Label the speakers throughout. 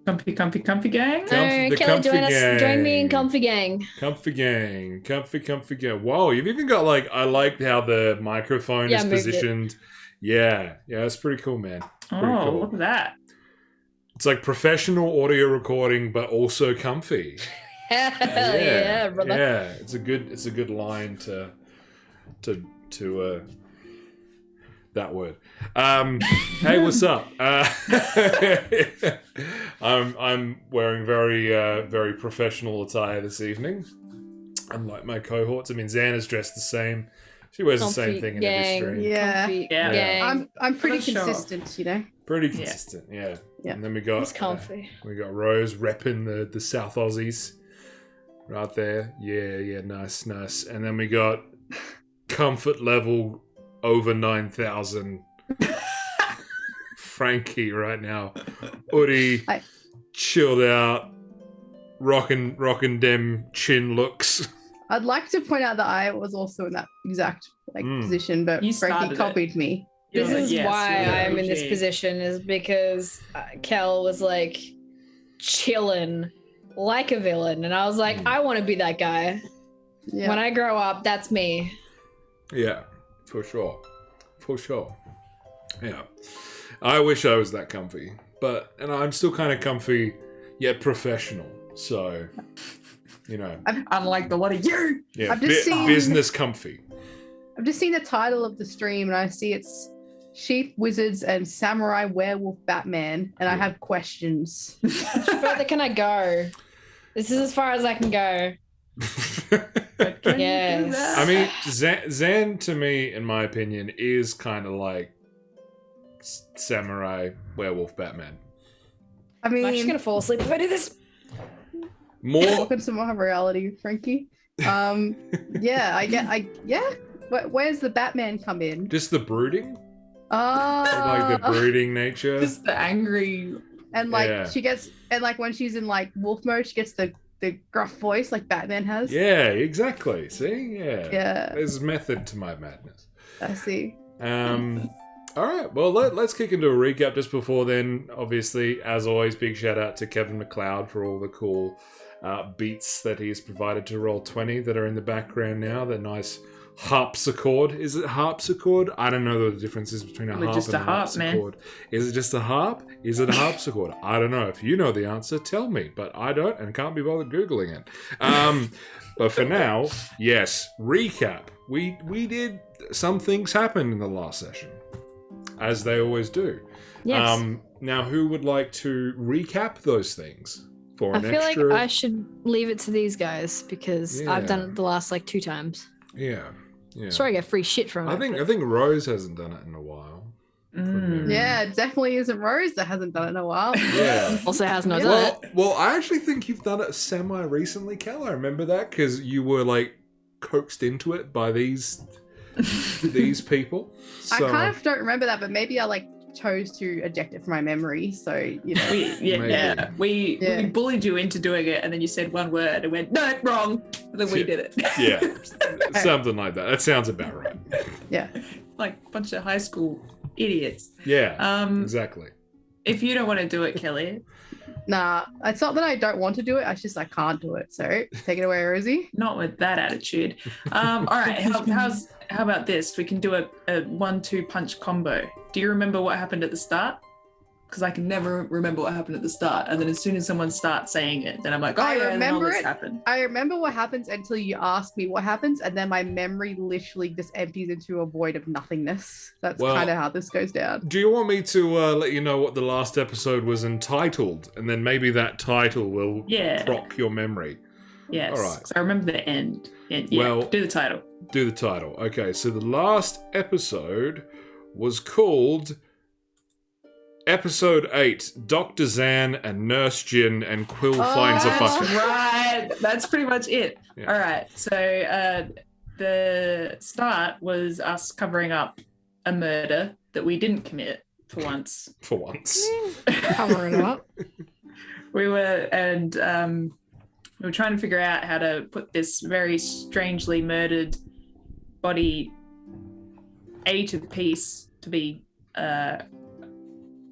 Speaker 1: Comfy, comfy, comfy gang.
Speaker 2: The
Speaker 3: Kelly,
Speaker 2: comfy gang.
Speaker 3: join me in comfy gang.
Speaker 2: Comfy gang. Comfy gang. Whoa, you've even got like, I like how the microphone is positioned. Yeah, it's pretty cool, man. Pretty cool.
Speaker 1: Look at that.
Speaker 2: It's like professional audio recording, but also comfy.
Speaker 3: Hell yeah, brother.
Speaker 2: Yeah, it's a good line to that word. Hey, what's up? I'm wearing very professional attire this evening. Unlike my cohorts, I mean, Xana's dressed the same. She wears the same thing in every stream.
Speaker 1: Yeah.
Speaker 4: I'm pretty consistent, you know.
Speaker 2: Pretty consistent, yeah. And then we got Rose repping the South Aussies right there. Yeah, nice. And then we got comfort level over 9,000 Frankie right now. Hoodie, chilled out, rocking them chin looks.
Speaker 4: I'd like to point out that I was also in that exact position, but Frankie copied me.
Speaker 3: This is why I'm in this position, is because Kel was like chilling like a villain, and I was like, I want to be that guy. Yeah. When I grow up, that's me.
Speaker 2: Yeah, for sure. Yeah, I wish I was that comfy, and I'm still kind of comfy yet professional. So, you know,
Speaker 1: unlike the lot of you.
Speaker 2: Yeah, I've just seen business comfy.
Speaker 4: I've just seen the title of the stream, and I see it's Sheep, Wizards, and Samurai Werewolf Batman, and I have questions.
Speaker 3: How much further can I go? This is as far as I can go. Yes.
Speaker 2: I mean, Zan, to me, in my opinion, is kind of like Samurai Werewolf Batman.
Speaker 4: I mean,
Speaker 3: I'm actually gonna fall asleep if I do this.
Speaker 4: Welcome to my reality, Frankie. Yeah. Where's the Batman come in?
Speaker 2: Just the brooding. Like the brooding nature.
Speaker 1: Just the angry.
Speaker 4: And like she gets, and like when she's in like wolf mode, she gets the gruff voice like Batman has.
Speaker 2: Yeah, exactly. See,
Speaker 4: yeah.
Speaker 2: There's method to my madness.
Speaker 4: I see.
Speaker 2: All right. Well, let's kick into a recap. Just before then, obviously, as always, big shout out to Kevin McLeod for all the cool beats that he's provided to Roll20 that are in the background now. The nice harpsichord. Is it harpsichord? I don't know the differences between a harp and a harpsichord. Is it just a harp? Is it a harpsichord? I don't know. If you know the answer, tell me. But I don't and can't be bothered Googling it. But for now, yes, recap. We did some things happen in the last session, as they always do.
Speaker 3: Yes.
Speaker 2: Now, who would like to recap those things for an
Speaker 3: extra? I feel like I should leave it to these guys because I've done it the last like 2 times.
Speaker 2: Yeah.
Speaker 3: Sorry, I get free shit from it.
Speaker 2: I think Rose hasn't done it in a while.
Speaker 4: Yeah, it definitely isn't Rose that hasn't done it in a while.
Speaker 2: Yeah.
Speaker 3: Also has not done it.
Speaker 2: Well, I actually think you've done it semi-recently, Kel. I remember that because you were like coaxed into it by these people. So,
Speaker 4: I kind of don't remember that, but maybe I like chose to eject it from my memory. So, you know.
Speaker 1: We bullied you into doing it, and then you said one word and went, no, wrong. And then we did it.
Speaker 2: Yeah, something like that. That sounds about right.
Speaker 4: Yeah.
Speaker 1: Like a bunch of high school idiots.
Speaker 2: Yeah, exactly.
Speaker 1: If you don't want to do it, Kelly.
Speaker 4: Nah, it's not that I don't want to do it. It's just I can't do it. So take it away, Rosie.
Speaker 1: Not with that attitude. All right. How about this? We can do a 1-2 punch combo. Do you remember what happened at the start? Because I can never remember what happened at the start. And then as soon as someone starts saying it, then I'm like, I remember it. Happened.
Speaker 4: I remember what happens until you ask me what happens. And then my memory literally just empties into a void of nothingness. That's kind of how this goes down.
Speaker 2: Do you want me to let you know what the last episode was entitled? And then maybe that title will prop your memory.
Speaker 1: Yes.
Speaker 2: All right.
Speaker 1: So I remember the end. Well, do the title.
Speaker 2: Okay, so the last episode was called Episode 8, Dr. Zan and Nurse Jin and Quill finds a bucket.
Speaker 1: Right, that's pretty much it.
Speaker 2: Yeah.
Speaker 1: All right, so the start was us covering up a murder that we didn't commit for once.
Speaker 3: Covering it up.
Speaker 1: We were trying to figure out how to put this very strangely murdered body to the piece to be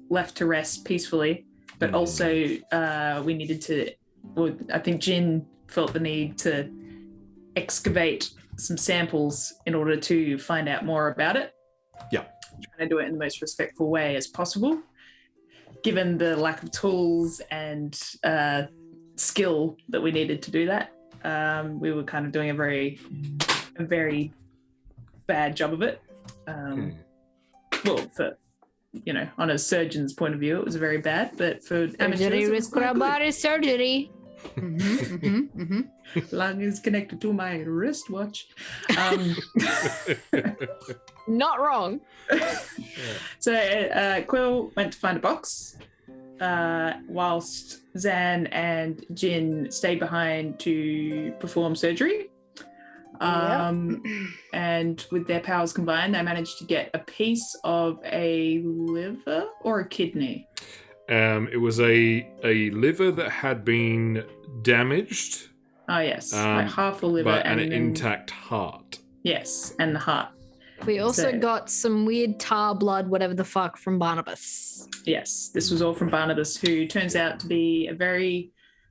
Speaker 1: left to rest peacefully but also we needed to. Well, I think Jin felt the need to excavate some samples in order to find out more about it.
Speaker 2: Yeah.
Speaker 1: Trying to do it in the most respectful way as possible, given the lack of tools and skill that we needed to do that. We were kind of doing a very bad job of it. Well, for on a surgeon's point of view, it was very bad, but for
Speaker 3: surgery with body surgery.
Speaker 1: Lung is connected to my wristwatch.
Speaker 3: Not wrong.
Speaker 1: So Quill went to find a box, whilst Zan and Jin stayed behind to perform surgery. And with their powers combined, they managed to get a piece of a liver or a kidney.
Speaker 2: It was a liver that had been damaged.
Speaker 1: Oh yes, like half the liver
Speaker 2: and an intact heart.
Speaker 1: Yes, and the heart.
Speaker 3: We also got some weird tar blood, whatever the fuck, from Barnabas.
Speaker 1: Yes, this was all from Barnabas, who turns out to be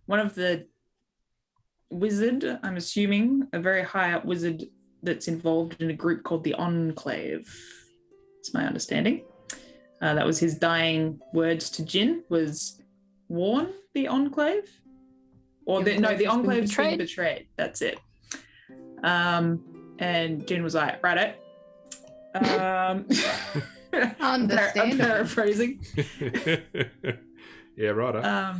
Speaker 1: one of the wizard, I'm assuming, a very high up wizard that's involved in a group called the Enclave. That's my understanding. That was his dying words to Jin, was warn the Enclave? Or the Enclave's been betrayed. That's it. And Jin was like, righto.
Speaker 4: Understandable.
Speaker 1: I'm paraphrasing.
Speaker 2: Yeah, righto.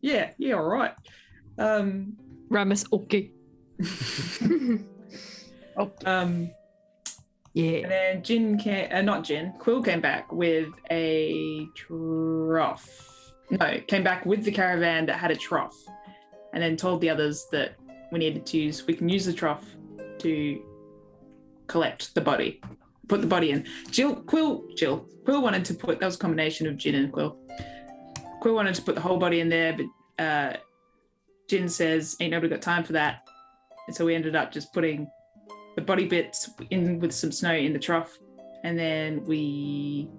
Speaker 1: Yeah, all right.
Speaker 3: Ramus, okay.
Speaker 1: Yeah. And then Quill came back with a trough. No, came back with the caravan that had a trough, and then told the others that we can use the trough to collect the body, put the body in. Quill wanted to put, that was a combination of Jin and Quill. Quill wanted to put the whole body in there, but Jin says, ain't nobody got time for that. And so we ended up just putting the body bits in with some snow in the trough, and then we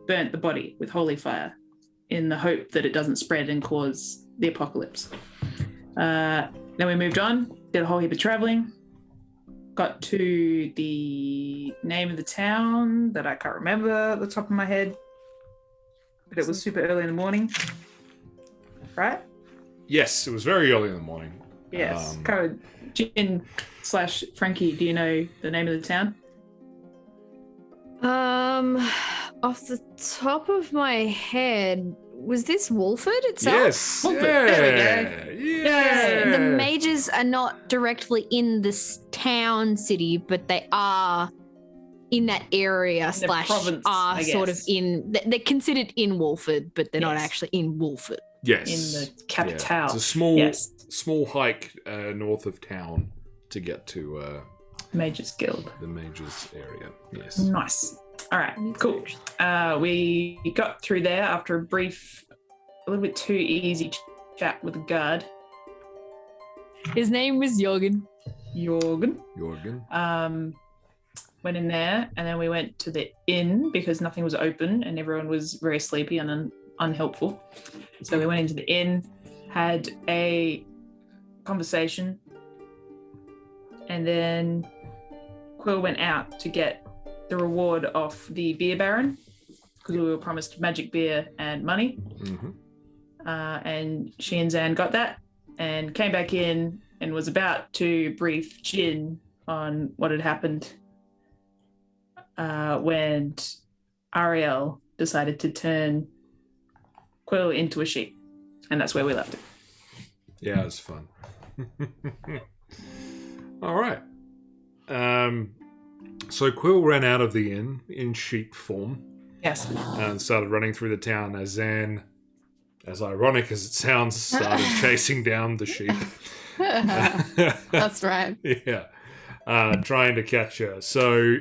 Speaker 1: burnt the body with holy fire in the hope that it doesn't spread and cause the apocalypse. Then we moved on, did a whole heap of traveling, got to the name of the town that I can't remember at the top of my head, but it was super early in the morning, right?
Speaker 2: Yes, it was very early in the morning.
Speaker 1: Yes. Jin/Frankie, do you know the name of the town?
Speaker 3: Off the top of my head, was this Wolford itself?
Speaker 2: Yes.
Speaker 1: Wolford.
Speaker 2: Yeah.
Speaker 1: There we go.
Speaker 2: Yeah.
Speaker 3: The mages are not directly in this town city, but they are in that area
Speaker 1: in the province,
Speaker 3: are sort of in. They're considered in Wolford, but they're not actually in Wolford.
Speaker 2: Yes.
Speaker 1: In the capital.
Speaker 2: Yeah. It's a small hike north of town to get to
Speaker 1: Mages Guild.
Speaker 2: The Mages area. Yes.
Speaker 1: Nice. All right, cool. We got through there after a little bit too easy chat with the guard.
Speaker 3: His name was Jorgen.
Speaker 1: Went in there, and then we went to the inn because nothing was open and everyone was very sleepy and unhelpful. So we went into the inn, had a conversation, and then Quill went out to get the reward off the beer baron because we were promised magic beer and money.
Speaker 2: Mm-hmm.
Speaker 1: And she and Zan got that and came back in and was about to brief Jin on what had happened when Ariel decided to turn Quill into a sheep, and that's where we left it.
Speaker 2: Yeah, it was fun. All right. So Quill ran out of the inn in sheep form.
Speaker 1: Yes.
Speaker 2: And started running through the town as Zan, as ironic as it sounds, started chasing down the sheep.
Speaker 4: That's right.
Speaker 2: Yeah. Trying to catch her. So,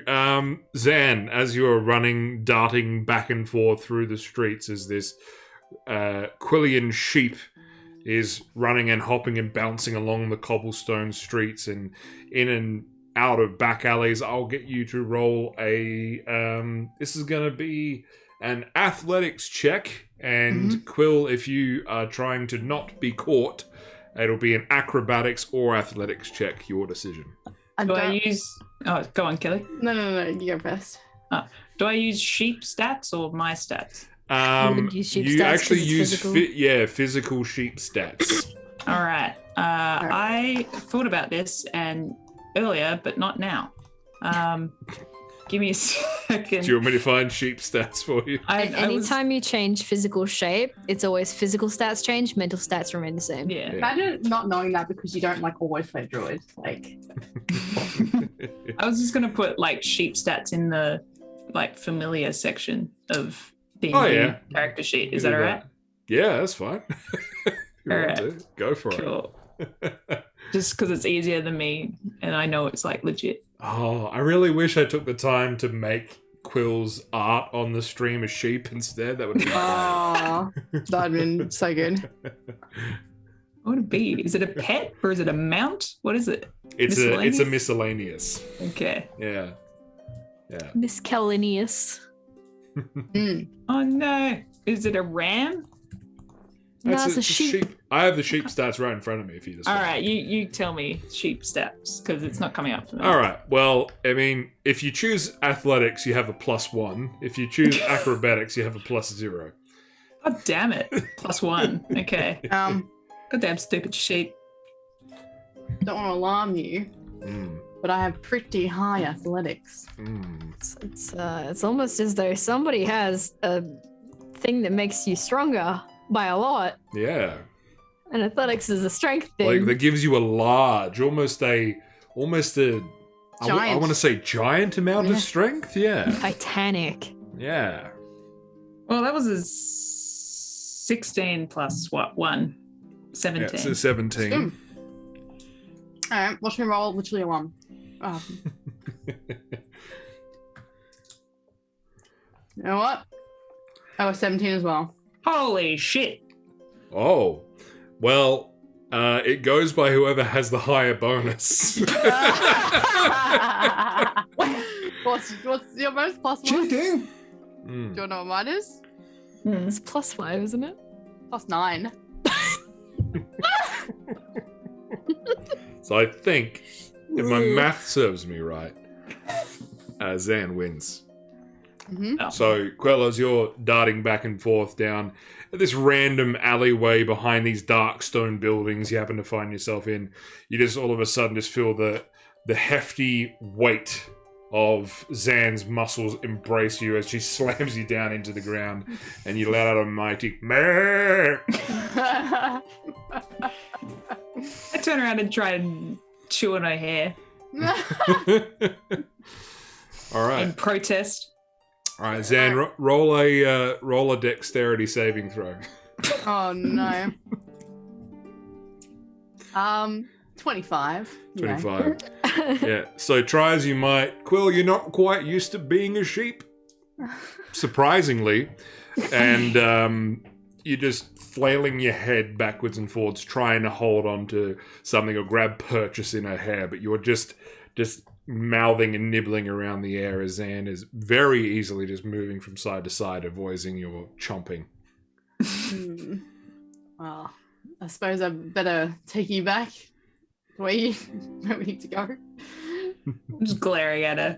Speaker 2: Zan, as you are running, darting back and forth through the streets, as this Quillian sheep is running and hopping and bouncing along the cobblestone streets and in and out of back alleys, I'll get you to roll a... this is going to be an athletics check. And Quill, if you are trying to not be caught, it'll be an acrobatics or athletics check, your decision.
Speaker 1: Do I use... Oh, go on, Kelly.
Speaker 4: No, you go first.
Speaker 1: Do I use sheep stats or my stats?
Speaker 2: You actually use physical sheep stats.
Speaker 1: All right. I thought about this and earlier, but not now. Give me a second.
Speaker 2: Do you want me to find sheep stats for you?
Speaker 3: Anytime you change physical shape, it's always physical stats change, mental stats remain the same.
Speaker 1: Yeah.
Speaker 4: Imagine not knowing that because you don't always play druid.
Speaker 1: I was just gonna put sheep stats in the familiar section of the character sheet. Is that all right?
Speaker 2: Yeah, that's fine.
Speaker 1: All right.
Speaker 2: Go for
Speaker 1: it. Just because it's easier than me, and I know it's legit.
Speaker 2: Oh, I really wish I took the time to make Quill's art on the stream a sheep instead. That would be
Speaker 4: that'd have been so good.
Speaker 1: What would it be? Is it a pet or is it a mount? What is it?
Speaker 2: It's a miscellaneous.
Speaker 1: Okay.
Speaker 2: Yeah.
Speaker 3: Miscellaneous.
Speaker 1: Oh no! Is it a ram?
Speaker 3: No, it's a sheep.
Speaker 2: I have the sheep stats right in front of me. If you just
Speaker 1: all right, you tell me sheep stats because it's not coming up for me.
Speaker 2: All right. Well, I mean, if you choose athletics, you have a +1. If you choose acrobatics, you have a +0.
Speaker 1: Oh damn it! +1. Okay. Goddamn stupid sheep.
Speaker 4: Don't want to alarm you, but I have pretty high athletics.
Speaker 3: It's almost as though somebody has a thing that makes you stronger by a lot.
Speaker 2: Yeah.
Speaker 3: And athletics is a strength thing.
Speaker 2: That gives you a large, almost a giant. I want to say giant amount of strength. Yeah.
Speaker 3: Titanic.
Speaker 2: Yeah.
Speaker 1: Well, that was a 16 plus what? 1? 17.
Speaker 2: Yeah, so 17.
Speaker 4: All right, watch me roll literally a 1. You know what? I was 17 as well.
Speaker 1: Holy shit.
Speaker 2: Oh. Well, it goes by whoever has the higher bonus.
Speaker 4: What's your most +1? Do you want to know what mine is?
Speaker 3: It's +5, isn't it?
Speaker 4: +9.
Speaker 2: So I think, if my math serves me right, Zan wins.
Speaker 1: Oh.
Speaker 2: So, Quill, as you're darting back and forth down this random alleyway behind these dark stone buildings you happen to find yourself in, you just all of a sudden just feel the hefty weight of Zan's muscles embrace you as she slams you down into the ground, and you let out a mighty meh.
Speaker 1: I turn around and try and chew on her hair.
Speaker 2: All right.
Speaker 1: In protest.
Speaker 2: All right, Zan, roll a dexterity saving throw.
Speaker 4: Oh no. 25.
Speaker 2: 25. Yeah. So try as you might, Quill, you're not quite used to being a sheep, surprisingly, and you're just flailing your head backwards and forwards, trying to hold on to something or grab purchase in her hair, but you're just mouthing and nibbling around the air as Zan is very easily just moving from side to side, avoiding your chomping.
Speaker 4: Well, I suppose I better take you back where we need to go.
Speaker 1: I'm just glaring at her.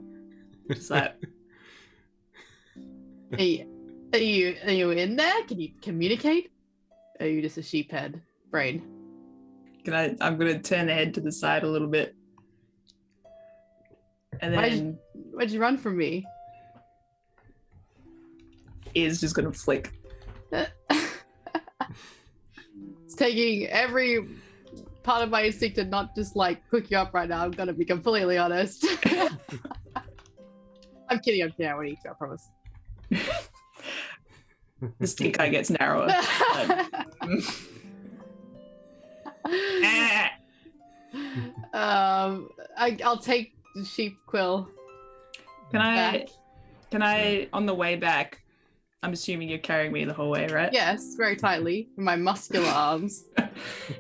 Speaker 1: Just like...
Speaker 4: Are you in there? Can you communicate? Or are you just a sheephead brain?
Speaker 1: I'm gonna turn the head to the side a little bit. And then
Speaker 4: why'd you run from me?
Speaker 1: Ears just gonna flick.
Speaker 4: It's taking every part of my instinct to not just hook you up right now. I'm gonna be completely honest. I'm kidding. I won't eat you, I promise.
Speaker 1: The stink eye gets narrower.
Speaker 4: I'll take the sheep, Quill.
Speaker 1: Can I on the way back, I'm assuming you're carrying me the whole way, right?
Speaker 4: Yes, very tightly with my muscular arms.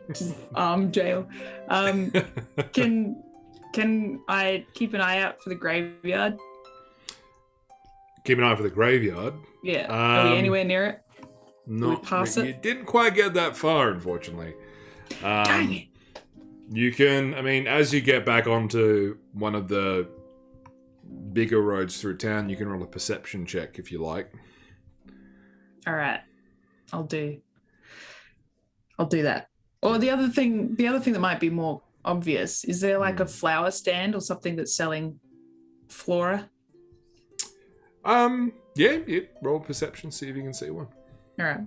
Speaker 1: Just arm jail. Can I keep an eye out for the graveyard?
Speaker 2: keep an eye for the graveyard.
Speaker 1: Yeah. Are we anywhere near it?
Speaker 2: Not
Speaker 1: pass
Speaker 2: you
Speaker 1: it?
Speaker 2: didn't quite get that far, unfortunately.
Speaker 1: Dang it.
Speaker 2: You can, I mean, as you get back onto one of the bigger roads through town, you can roll a perception check if you like.
Speaker 1: All right. I'll do that. Or the other thing that might be more obvious, is there like a flower stand or something that's selling flora?
Speaker 2: Yeah, roll perception, see if you can see one.
Speaker 1: All right.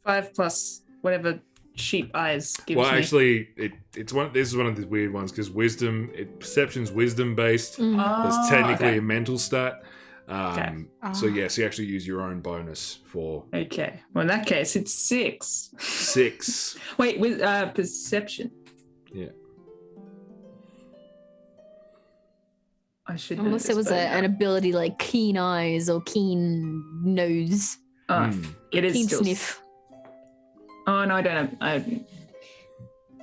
Speaker 1: 5 plus whatever sheep eyes gives
Speaker 2: Well,
Speaker 1: me.
Speaker 2: actually, this is one of the weird ones because perception's wisdom based. It's technically a mental stat. So yes, you actually use your own bonus for.
Speaker 1: Okay. Well, in that case, it's 6.
Speaker 2: 6.
Speaker 1: Wait, with perception.
Speaker 2: Yeah.
Speaker 1: I should know
Speaker 3: Unless
Speaker 1: this
Speaker 3: it was
Speaker 1: by
Speaker 3: an
Speaker 1: now.
Speaker 3: ability like keen eyes or keen nose,
Speaker 1: It is
Speaker 3: keen
Speaker 1: still.
Speaker 3: sniff.
Speaker 1: Oh no, I don't have. Can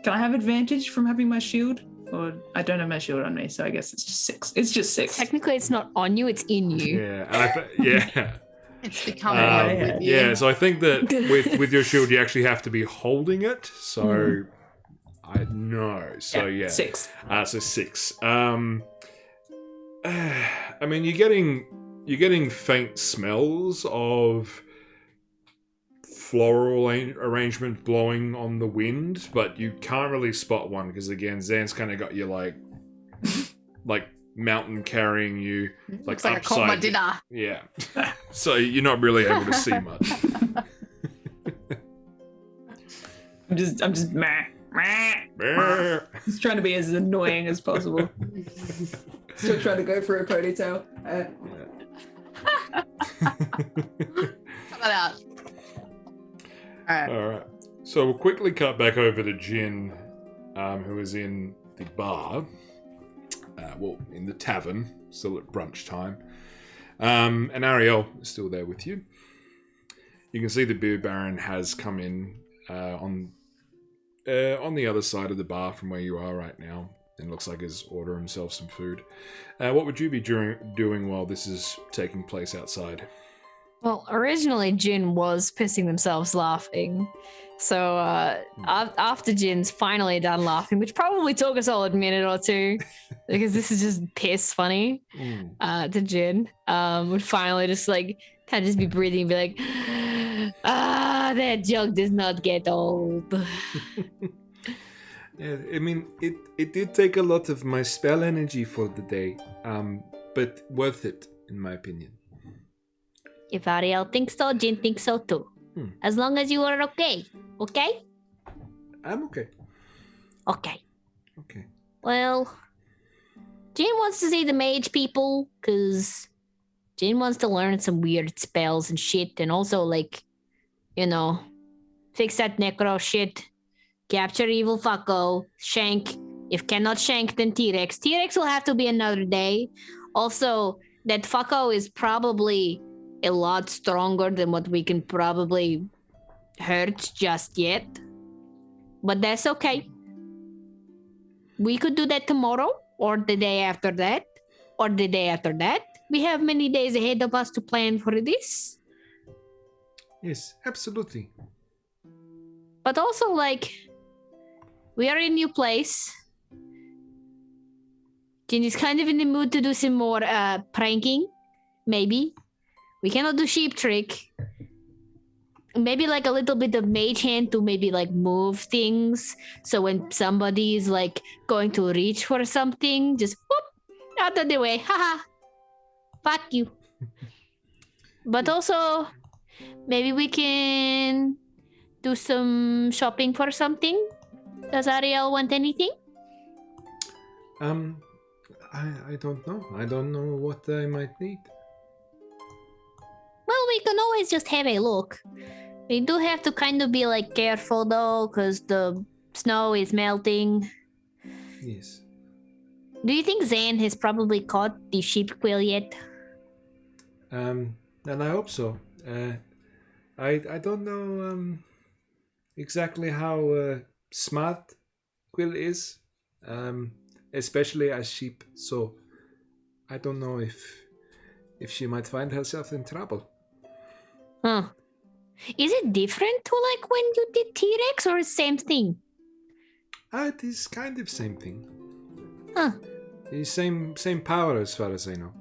Speaker 1: I have advantage from having my shield? Or I don't have my shield on me, so I guess it's just 6. It's just 6.
Speaker 3: Technically, it's not on you; it's in you.
Speaker 2: Yeah, and yeah.
Speaker 4: It's becoming one with you.
Speaker 2: Yeah, so I think that with your shield, you actually have to be holding it. So I know. So yeah,
Speaker 1: 6.
Speaker 2: So 6. I mean, you're getting faint smells of floral arrangement blowing on the wind, but you can't really spot one because again, Zan's kind of got you like mountain carrying you,
Speaker 4: Looks like I caught my dinner.
Speaker 2: Yeah. So you're not really able to see much.
Speaker 1: I'm just meh. Just trying to be as annoying as possible. Still trying to go for a ponytail.
Speaker 4: Cut that out. Alright.
Speaker 2: All right. So we'll quickly cut back over to Jin, who is in the bar. In the tavern, still at brunch time. And Ariel is still there with you. You can see the beer baron has come in on the other side of the bar from where you are right now. And looks like he's ordering himself some food. What would you be doing while this is taking place outside?
Speaker 3: Well, originally Jin was pissing themselves laughing. So after Jin's finally done laughing, which probably took us all a minute or two, because this is just piss funny to Jin, would finally just kind of just be breathing and be like, that joke does not get old.
Speaker 2: Yeah, I mean, it did take a lot of my spell energy for the day, but worth it, in my opinion.
Speaker 3: If Ariel thinks so, Jin thinks so too. As long as you are okay. Okay?
Speaker 2: I'm okay.
Speaker 3: Okay.
Speaker 2: Okay.
Speaker 3: Well, Jin wants to see the mage people, because Jin wants to learn some weird spells and shit, and also, fix that necro shit. Capture evil fucko, shank. If cannot shank, then T-Rex. T-Rex will have to be another day. Also, that fucko is probably a lot stronger than what we can probably hurt just yet. But that's okay. We could do that tomorrow, or the day after that, or the day after that. We have many days ahead of us to plan for this.
Speaker 2: Yes, absolutely.
Speaker 3: But also, we are in a new place. Jin is kind of in the mood to do some more pranking. Maybe. We cannot do sheep trick. Maybe a little bit of mage hand to maybe move things. So when somebody is going to reach for something, just whoop, out of the way. Haha. Fuck you. But also, maybe we can do some shopping for something. Does Ariel want anything?
Speaker 2: I don't know. I don't know what I might need.
Speaker 3: Well, we can always just have a look. We do have to kind of be careful though, because the snow is melting.
Speaker 2: Yes.
Speaker 3: Do you think Zan has probably caught the sheep quill yet?
Speaker 2: And I hope so. I don't know exactly how smart Quill is, especially as sheep. So I don't know if she might find herself in trouble.
Speaker 3: Huh. Is it different to like when you did T-Rex or same thing?
Speaker 2: It is kind of same thing.
Speaker 3: Huh.
Speaker 2: The same power as far as I know.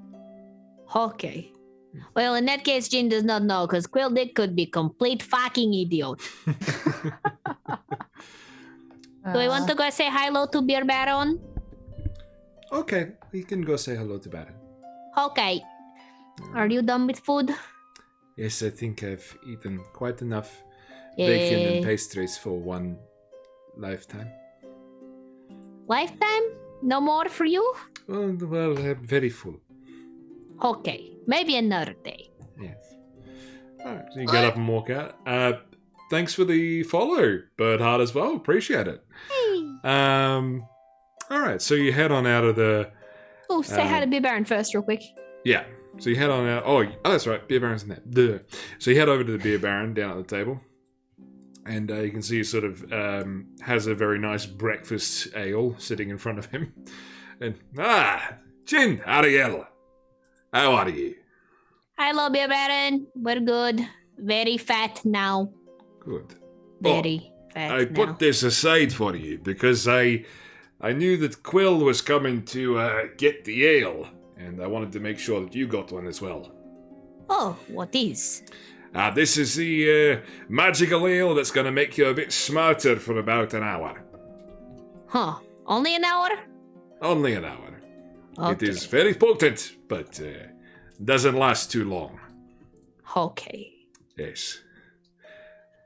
Speaker 3: Okay. Well, in that case, Jin does not know because Quill Dick could be complete fucking idiot. Do we want to go say hello to Beer Baron?
Speaker 2: Okay, we can go say hello to Baron.
Speaker 3: Okay. Are you done with food?
Speaker 2: Yes, I think I've eaten quite enough bacon and pastries for one lifetime.
Speaker 3: Lifetime? No more for you?
Speaker 2: Well, I'm very full.
Speaker 3: Okay. Maybe another day.
Speaker 2: Yes. Alright, so you get up and walk out. Thanks for the follow, Birdheart, as well. Appreciate it.
Speaker 3: Hey.
Speaker 2: Alright, so you head on out of the...
Speaker 3: Oh, say hi to Beer Baron first real quick.
Speaker 2: Yeah. So you head on out... Oh, that's right. Beer Baron's in there. Duh. So you head over to the Beer Baron down at the table. And you can see he sort of has a very nice breakfast ale sitting in front of him. And, Jin, Ariel. How are you?
Speaker 3: Hello, Beer Baron. We're good. Very fat now.
Speaker 2: Good.
Speaker 3: Very fat
Speaker 2: I
Speaker 3: now.
Speaker 2: put this aside for you because I knew that Quill was coming to get the ale. And I wanted to make sure that you got one as well.
Speaker 3: Oh, what is?
Speaker 2: This is the magical ale that's going to make you a bit smarter for about an hour.
Speaker 3: Huh. Only an hour?
Speaker 2: Only an hour.
Speaker 3: Okay.
Speaker 2: It is very potent, but doesn't last too long.
Speaker 3: Okay.
Speaker 2: Yes.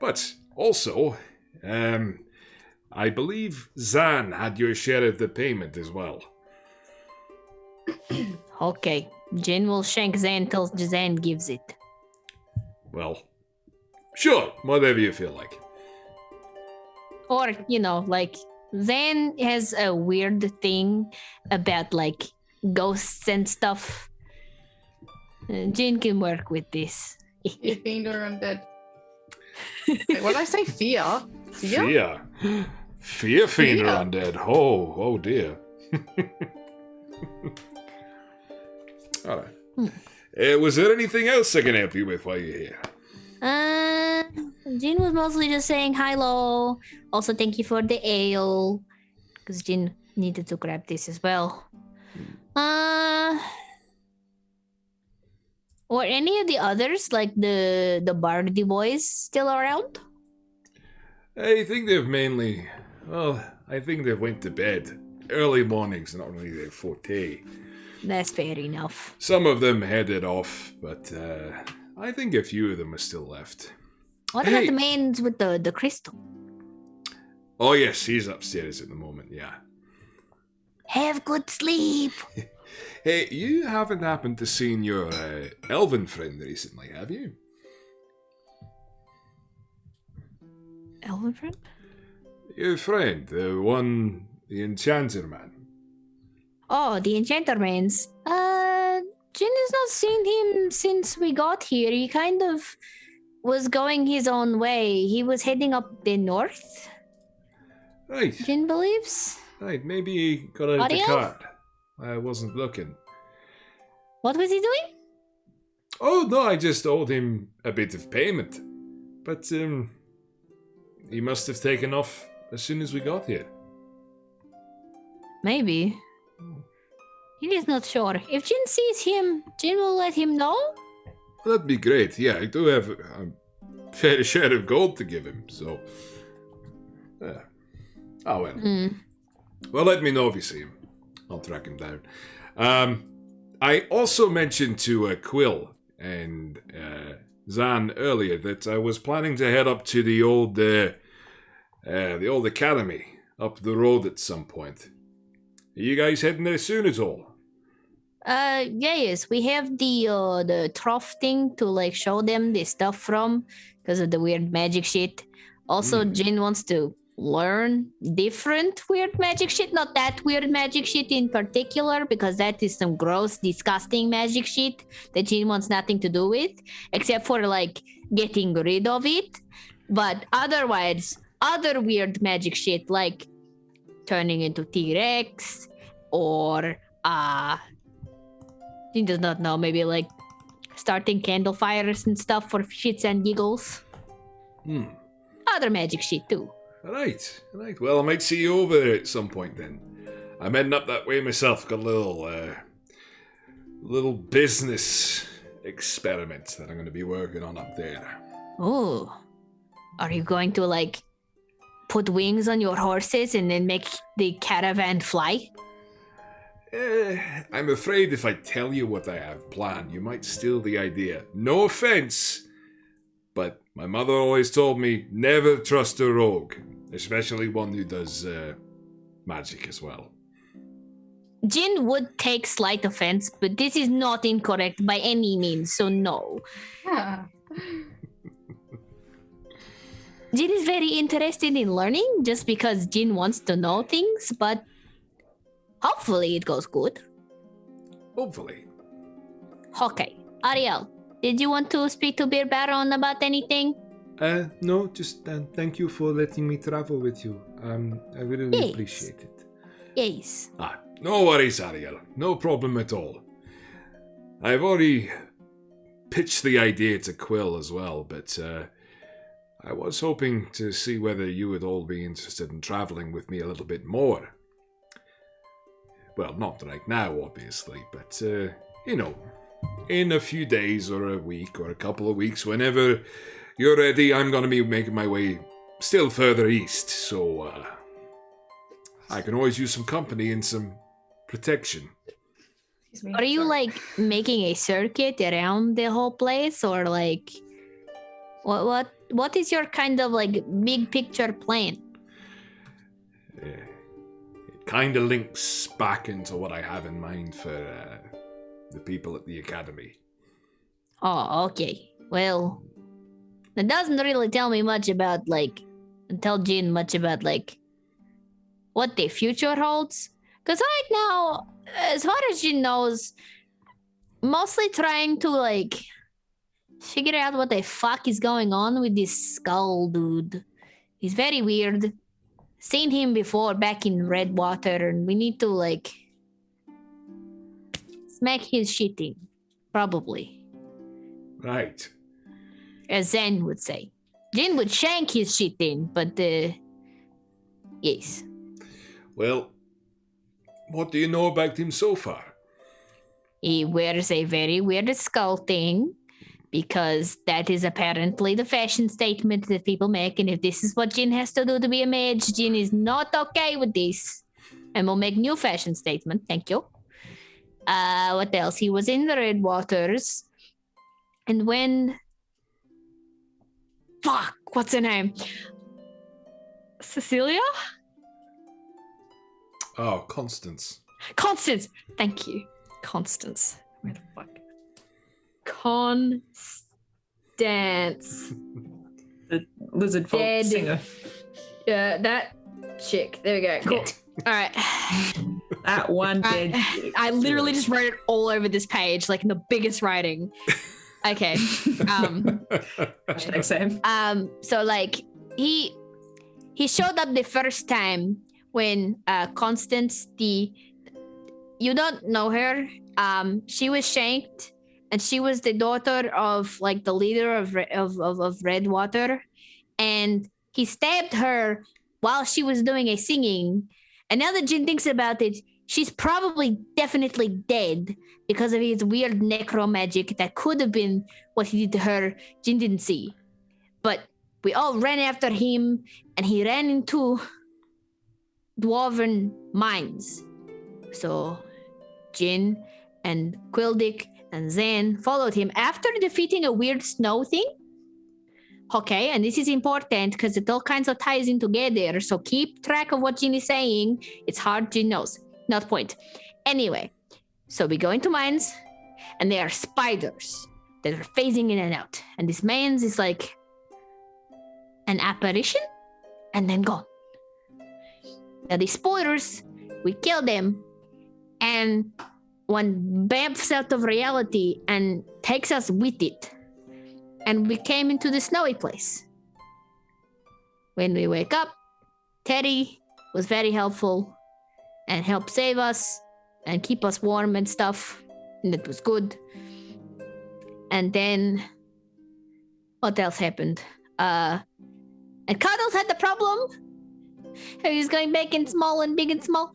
Speaker 2: But also, I believe Zan had your share of the payment as well.
Speaker 3: Okay. Jin will shank Zan till Zan gives it.
Speaker 2: Well, sure, whatever you feel like.
Speaker 3: Or, like, Zan has a weird thing about, like, ghosts and stuff. Jin can work with this.
Speaker 4: Fear, fiend, or undead. Wait, what did I say? Fear?
Speaker 2: Fear? Fear, fiend, or undead. Oh dear. Alright. Was there anything else I can help you with while you're here?
Speaker 3: Jin was mostly just saying hello. Also, thank you for the ale. Because Jin needed to grab this as well. Were any of the others, like the Bardi boys, still around?
Speaker 2: I think they've mainly... Well, I think they went to bed. Early mornings, not really their forte.
Speaker 3: That's fair enough.
Speaker 2: Some of them headed off, but I think a few of them are still left.
Speaker 3: What about the man with the crystal?
Speaker 2: Oh yes, he's upstairs at the moment, yeah.
Speaker 3: Have good sleep.
Speaker 2: Hey, you haven't happened to seen your elven friend recently, have you?
Speaker 3: Elven friend?
Speaker 2: Your friend, the enchanter man.
Speaker 3: Oh, the enchanter man's. Jin has not seen him since we got here. He kind of was going his own way. He was heading up the north.
Speaker 2: Right.
Speaker 3: Jin believes.
Speaker 2: Right, maybe he got out of the cart. I wasn't looking.
Speaker 3: What was he doing?
Speaker 2: Oh, no, I just owed him a bit of payment. But, he must have taken off as soon as we got here.
Speaker 3: Maybe. He is not sure. If Jin sees him, Jin will let him know?
Speaker 2: Well, that'd be great. Yeah, I do have a fair share of gold to give him, so... Oh, well. Well, let me know if you see him. I'll track him down. I also mentioned to Quill and Zan earlier that I was planning to head up to the old academy up the road at some point. Are you guys heading there soon at all?
Speaker 3: Yes. We have the trough thing to like show them the stuff from because of the weird magic shit. Also, Jin wants to learn different weird magic shit, not that weird magic shit in particular, because that is some gross, disgusting magic shit that Jin wants nothing to do with, except for like getting rid of it. But otherwise, other weird magic shit like turning into T-Rex or Jin does not know, maybe like starting candle fires and stuff for shits and giggles. Other magic shit too.
Speaker 2: Right. Well, I might see you over there at some point then. I'm heading up that way myself. Got a little business experiment that I'm going to be working on up there.
Speaker 3: Oh, are you going to like put wings on your horses and then make the caravan fly?
Speaker 2: I'm afraid if I tell you what I have planned, you might steal the idea. No offense, but my mother always told me never trust a rogue, especially one who does magic as well.
Speaker 3: Jin would take slight offense, but this is not incorrect by any means, so no.
Speaker 4: Yeah.
Speaker 3: Jin is very interested in learning just because Jin wants to know things, but hopefully it goes good.
Speaker 2: Hopefully.
Speaker 3: Okay. Ariel, did you want to speak to Beer Baron about anything?
Speaker 5: No, just thank you for letting me travel with you. I really appreciate it.
Speaker 3: Yes.
Speaker 2: No worries, Ariel. No problem at all. I've already pitched the idea to Quill as well, but I was hoping to see whether you would all be interested in traveling with me a little bit more. Well, not right now, obviously, but, in a few days or a week or a couple of weeks, whenever you're ready, I'm going to be making my way still further east, so I can always use some company and some protection.
Speaker 3: Are you like making a circuit around the whole place, or like what is your kind of like big picture plan?
Speaker 2: It kind of links back into what I have in mind for the people at the academy.
Speaker 3: Oh, okay. Well, it doesn't really tell me much about tell Jin much about what the future holds. Because right now, as far as Jin knows, mostly trying to figure out what the fuck is going on with this skull dude. He's very weird. Seen him before back in Redwater, and we need to smack his shit in. Probably.
Speaker 2: Right.
Speaker 3: As Zen would say. Jin would shank his shit in, but yes.
Speaker 2: Well, what do you know about him so far?
Speaker 3: He wears a very weird skull thing, because that is apparently the fashion statement that people make, and if this is what Jin has to do to be a mage, Jin is not okay with this. And we'll make new fashion statement. Thank you. What else? He was in the Red Waters, and when... Fuck, what's her name? Cecilia?
Speaker 2: Oh, Constance.
Speaker 3: Constance! Thank you. Constance. Where the fuck? Constance.
Speaker 1: The lizard folk
Speaker 3: Dead.
Speaker 1: singer.
Speaker 3: That chick. There we go. Cool.
Speaker 1: Yeah.
Speaker 3: All right.
Speaker 1: That one dead chick.
Speaker 3: I literally just wrote it all over this page, in the biggest writing. Okay.
Speaker 1: Hashtag same.
Speaker 3: So he showed up the first time when Constance, you don't know her. She was shanked, and she was the daughter of the leader of Redwater, and he stabbed her while she was doing a singing. And now that Jin thinks about it, she's probably definitely dead because of his weird necro magic that could have been what he did to her. Jin didn't see, but we all ran after him, and he ran into dwarven mines. So Jin and Quildick and Zen followed him after defeating a weird snow thing. Okay, and this is important because it all kinds of ties in together. So keep track of what Jin is saying. It's hard, Jin knows. Not point. Anyway, so we go into mines, and there are spiders that are phasing in and out. And this mines is an apparition and then gone. Now these spiders, we kill them, and one bamfs out of reality and takes us with it. And we came into the snowy place. When we wake up, Teddy was very helpful and helped save us and keep us warm and stuff. And it was good. And then what else happened? And Cuddles had the problem. He was going big and small and big and small.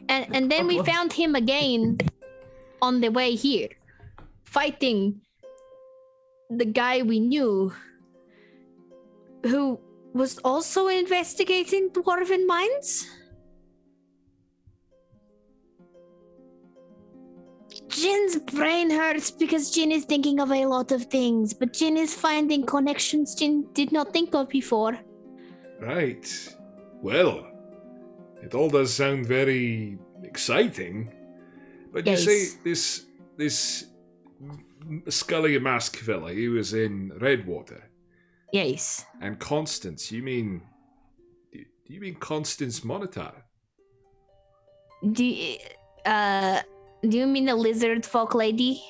Speaker 3: And then we found him again on the way here, fighting the guy we knew who was also investigating dwarven mines. Jin's brain hurts because Jin is thinking of a lot of things, but Jin is finding connections Jin did not think of before.
Speaker 2: Right. Well, it all does sound very exciting. But
Speaker 3: Yes.
Speaker 2: you say this Scully Mask fella, he was in Redwater.
Speaker 3: Yes.
Speaker 2: And Constance, do you mean Constance Monitar?
Speaker 3: Do you mean the lizard folk lady?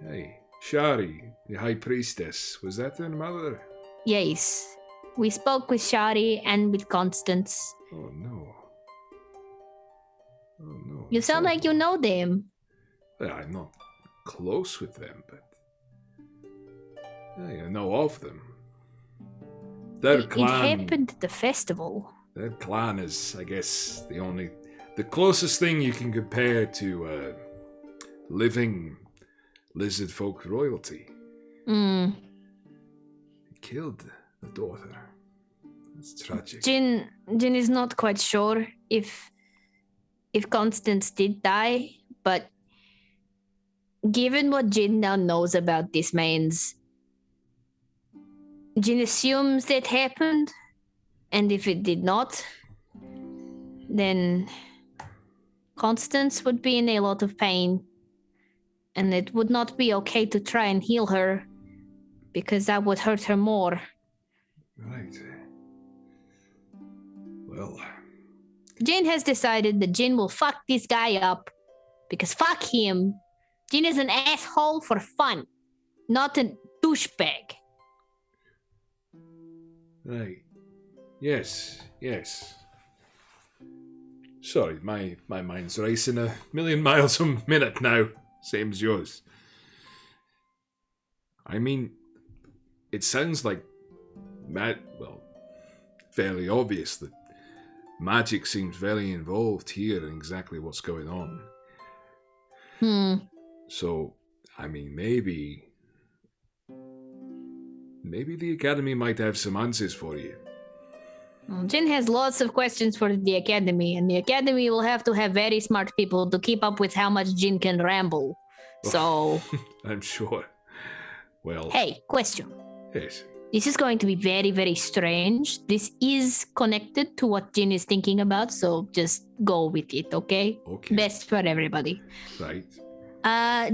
Speaker 2: Hey, Shari, the High Priestess, was that her mother?
Speaker 3: Yes. We spoke with Shari and with Constance.
Speaker 2: Oh no. Oh no.
Speaker 3: You sound like you know them.
Speaker 2: Well, I'm not close with them, but I know of them. Their
Speaker 3: It
Speaker 2: clan.
Speaker 3: happened at the festival.
Speaker 2: Their clan is, I guess, the closest thing you can compare to living lizard folk royalty.
Speaker 3: Mm.
Speaker 2: He killed the daughter. That's tragic.
Speaker 3: Jin is not quite sure if Constance did die, but given what Jin now knows about these mains, Jin assumes that happened, and if it did not, then Constance would be in a lot of pain, and it would not be okay to try and heal her, because that would hurt her more.
Speaker 2: Right. Well,
Speaker 3: Jin has decided that Jin will fuck this guy up, because fuck him. Jin is an asshole for fun, not a douchebag.
Speaker 2: right. Yes. Sorry, my mind's racing a million miles a minute now. Same as yours. I mean, it sounds like fairly obvious that magic seems very involved here in exactly what's going on. So, I mean, maybe the Academy might have some answers for you.
Speaker 3: Well, Jin has lots of questions for the Academy, and the Academy will have to have very smart people to keep up with how much Jin can ramble. So,
Speaker 2: I'm sure. Well,
Speaker 3: hey, question.
Speaker 2: yes.
Speaker 3: This is going to be very, very strange. This is connected to what Jin is thinking about, so just go with it, okay?
Speaker 2: Okay.
Speaker 3: Best for everybody.
Speaker 2: Right.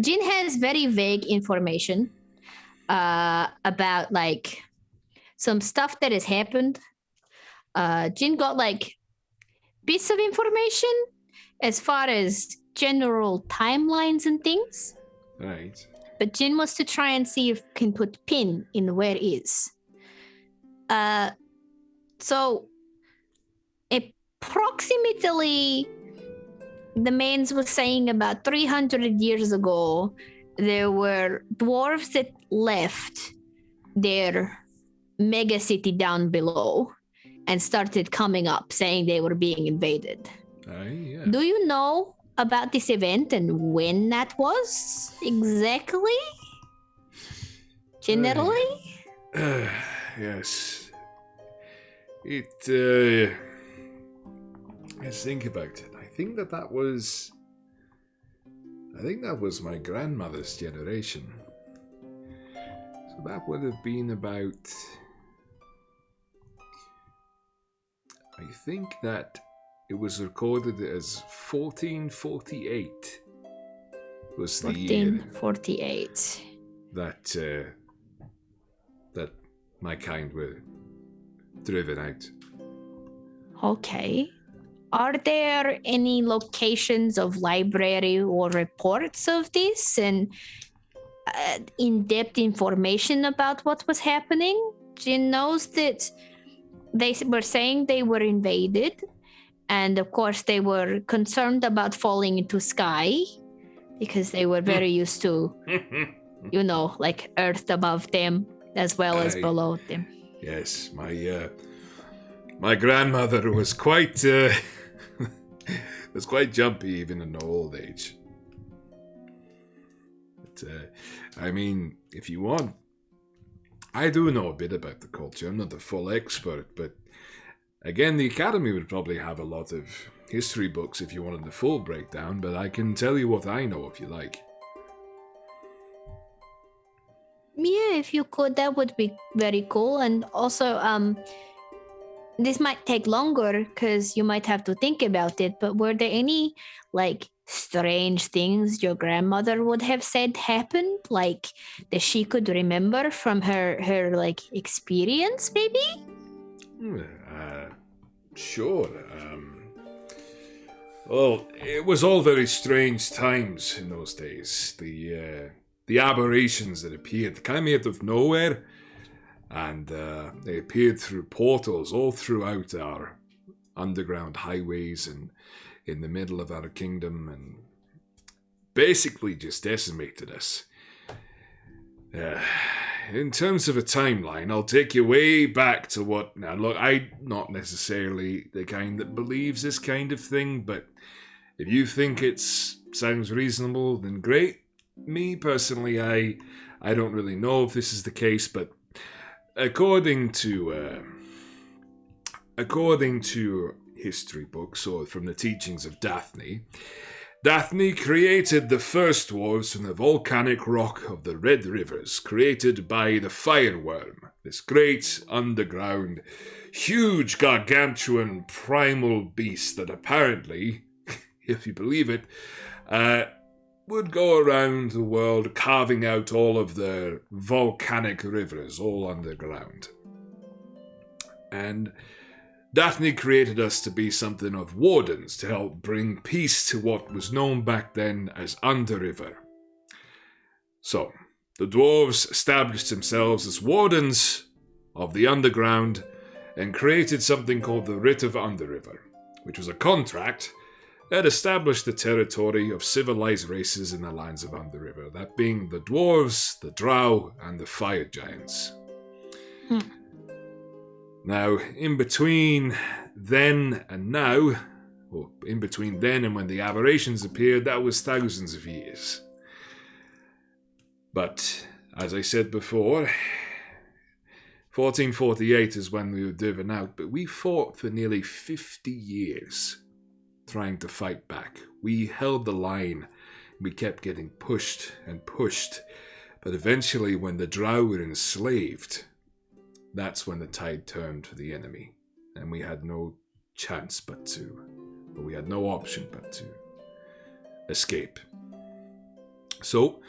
Speaker 3: Jin has very vague information about like some stuff that has happened. Jin got like bits of information as far as general timelines and things.
Speaker 2: Right.
Speaker 3: But Jin wants to try and see if can put pin in where it is. So approximately the mains was saying about 300 years ago, there were dwarves that left their mega city down below and started coming up saying they were being invaded.
Speaker 2: Yeah.
Speaker 3: Do you know about this event and when that was exactly? Generally?
Speaker 2: Yes. Let's think about it. I think that was my grandmother's generation. So that would have been about, I think that it was recorded as 1448 was the year
Speaker 3: 1448.
Speaker 2: that my kind were driven out.
Speaker 3: Okay. Are there any locations of library or reports of this and in-depth information about what was happening? Jin knows that they were saying they were invaded, and of course they were concerned about falling into sky because they were very used to like earth above them as well as below them.
Speaker 2: Yes, my grandmother was quite jumpy even in old age. But I mean, if you want, I do know a bit about the culture. I'm not a full expert, but again, the Academy would probably have a lot of history books if you wanted the full breakdown, but I can tell you what I know if you like.
Speaker 3: Yeah, if you could, that would be very cool. And also, this might take longer because you might have to think about it, but were there any, like, strange things your grandmother would have said happened, like, that she could remember from her like, experience, maybe?
Speaker 2: Sure. Well, it was all very strange times in those days. The aberrations that appeared came out of nowhere, and they appeared through portals all throughout our underground highways and in the middle of our kingdom, and basically just decimated us. In terms of a timeline, I'll take you way back to what... Now, look, I'm not necessarily the kind that believes this kind of thing, but if you think it sounds reasonable, then great. Me, personally, I don't really know if this is the case, but according to history books, or from the teachings of Daphne created the first dwarves from the volcanic rock of the Red Rivers, created by the fireworm, this great underground, huge, gargantuan, primal beast that apparently, if you believe it, would go around the world carving out all of the volcanic rivers, all underground. And Daphne created us to be something of wardens to help bring peace to what was known back then as Underriver. So, the dwarves established themselves as wardens of the underground and created something called the Writ of Underriver, which was a contract that established the territory of civilized races in the lands of Underriver, that being the dwarves, the drow, and the fire giants. Now, in between then and now, or in between then and when the aberrations appeared, that was thousands of years. But, as I said before, 1448 is when we were driven out, but we fought for nearly 50 years trying to fight back. We held the line. We kept getting pushed and pushed, but eventually when the drow were enslaved, that's when the tide turned for the enemy, and we had no chance we had no option but to escape. So,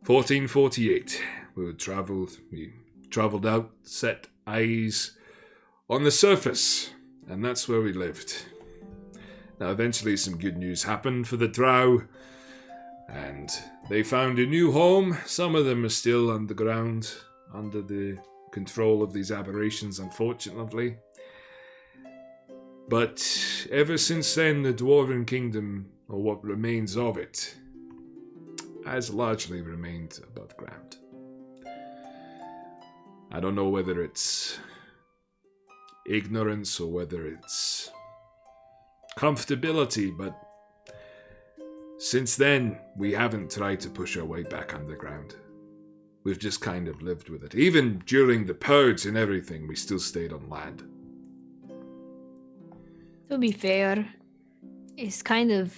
Speaker 2: 1448, we traveled out, set eyes on the surface, and that's where we lived. Now, eventually some good news happened for the drow, and they found a new home. Some of them are still underground, under the control of these aberrations, unfortunately. But ever since then, the Dwarven Kingdom, or what remains of it, has largely remained above ground. I don't know whether it's ignorance or whether it's comfortability, but since then, we haven't tried to push our way back underground. We've just kind of lived with it. Even during the purge and everything, we still stayed on land.
Speaker 3: To be fair, it's kind of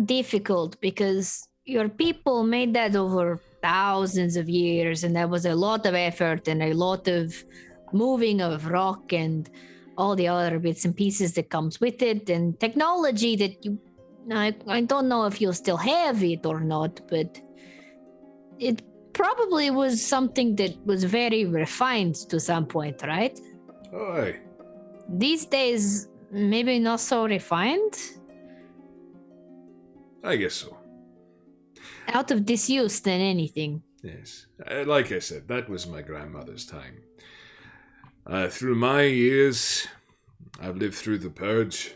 Speaker 3: difficult because your people made that over thousands of years, and that was a lot of effort and a lot of moving of rock and all the other bits and pieces that comes with it, and technology that I don't know if you'll still have it or not, but it probably was something that was very refined to some point, right?
Speaker 2: Aye.
Speaker 3: These days, maybe not so refined?
Speaker 2: I guess so.
Speaker 3: Out of disuse than anything.
Speaker 2: Yes. Like I said, that was my grandmother's time. Through my years, I've lived through the purge.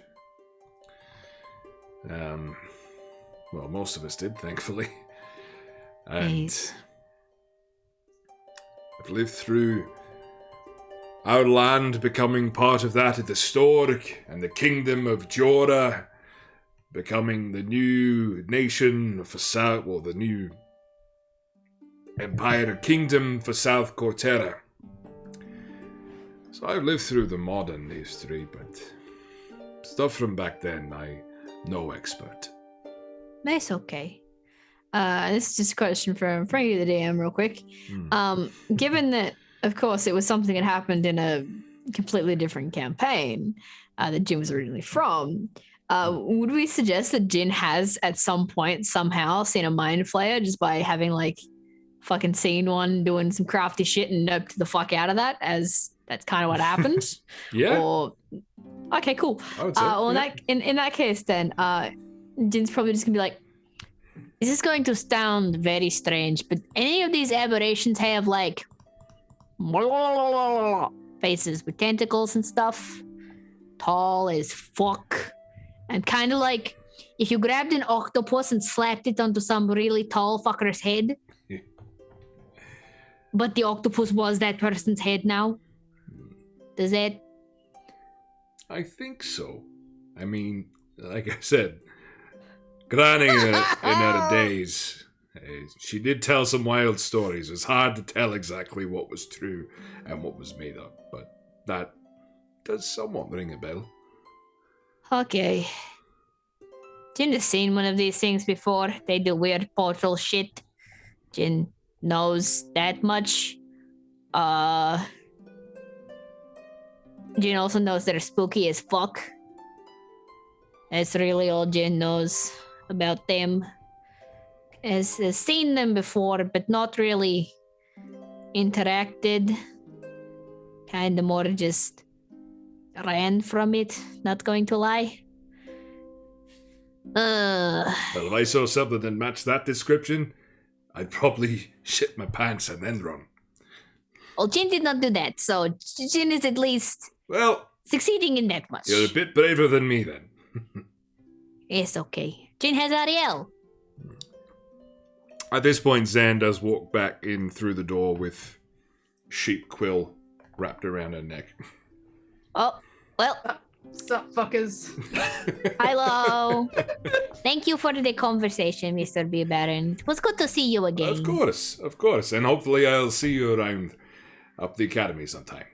Speaker 2: Well, most of us did, thankfully. And I've lived through our land becoming part of that of the Stork and the kingdom of Jorah becoming the new nation for South, well, the new empire kingdom for South Cortera. So I've lived through the modern history, but stuff from back then, I'm no expert.
Speaker 3: That's okay. This is just a question from Frankie the DM real quick. Given that, of course, it was something that happened in a completely different campaign that Jin was originally from, would we suggest that Jin has at some point somehow seen a mind flayer just by having like fucking seen one doing some crafty shit and noped the fuck out of that, as that's kind of what happened?
Speaker 2: Yeah.
Speaker 3: Or okay, cool.
Speaker 2: I would say,
Speaker 3: Well,
Speaker 2: yeah.
Speaker 3: in that case, then Jin's probably just gonna be like, this is going to sound very strange, but any of these aberrations have like faces with tentacles and stuff, tall as fuck, and kind of like if you grabbed an octopus and slapped it onto some really tall fucker's head, but the octopus was that person's head now. Does that?
Speaker 2: I think so. I mean, like I said, Granny in her days, she did tell some wild stories. It was hard to tell exactly what was true and what was made up, but that does somewhat ring a bell.
Speaker 3: Okay. Jin has seen one of these things before. They do weird portal shit. Jin knows that much. Jin also knows they're spooky as fuck. That's really all Jin knows about them. Has seen them before, but not really interacted. Kinda more just ran from it, not going to lie.
Speaker 2: Well, if I saw something that matched that description, I'd probably shit my pants and then run.
Speaker 3: Well, Jin did not do that, so Jin is at least succeeding in that much.
Speaker 2: You're a bit braver than me then.
Speaker 3: It's okay. Jin has Ariel.
Speaker 2: At this point, Zan does walk back in through the door with sheep quill wrapped around her neck.
Speaker 3: Oh, well.
Speaker 4: Sup, fuckers?
Speaker 3: Hello. Thank you for the conversation, Mr. B. Baron. It was good to see you again.
Speaker 2: Of course. And hopefully I'll see you around up the academy sometime.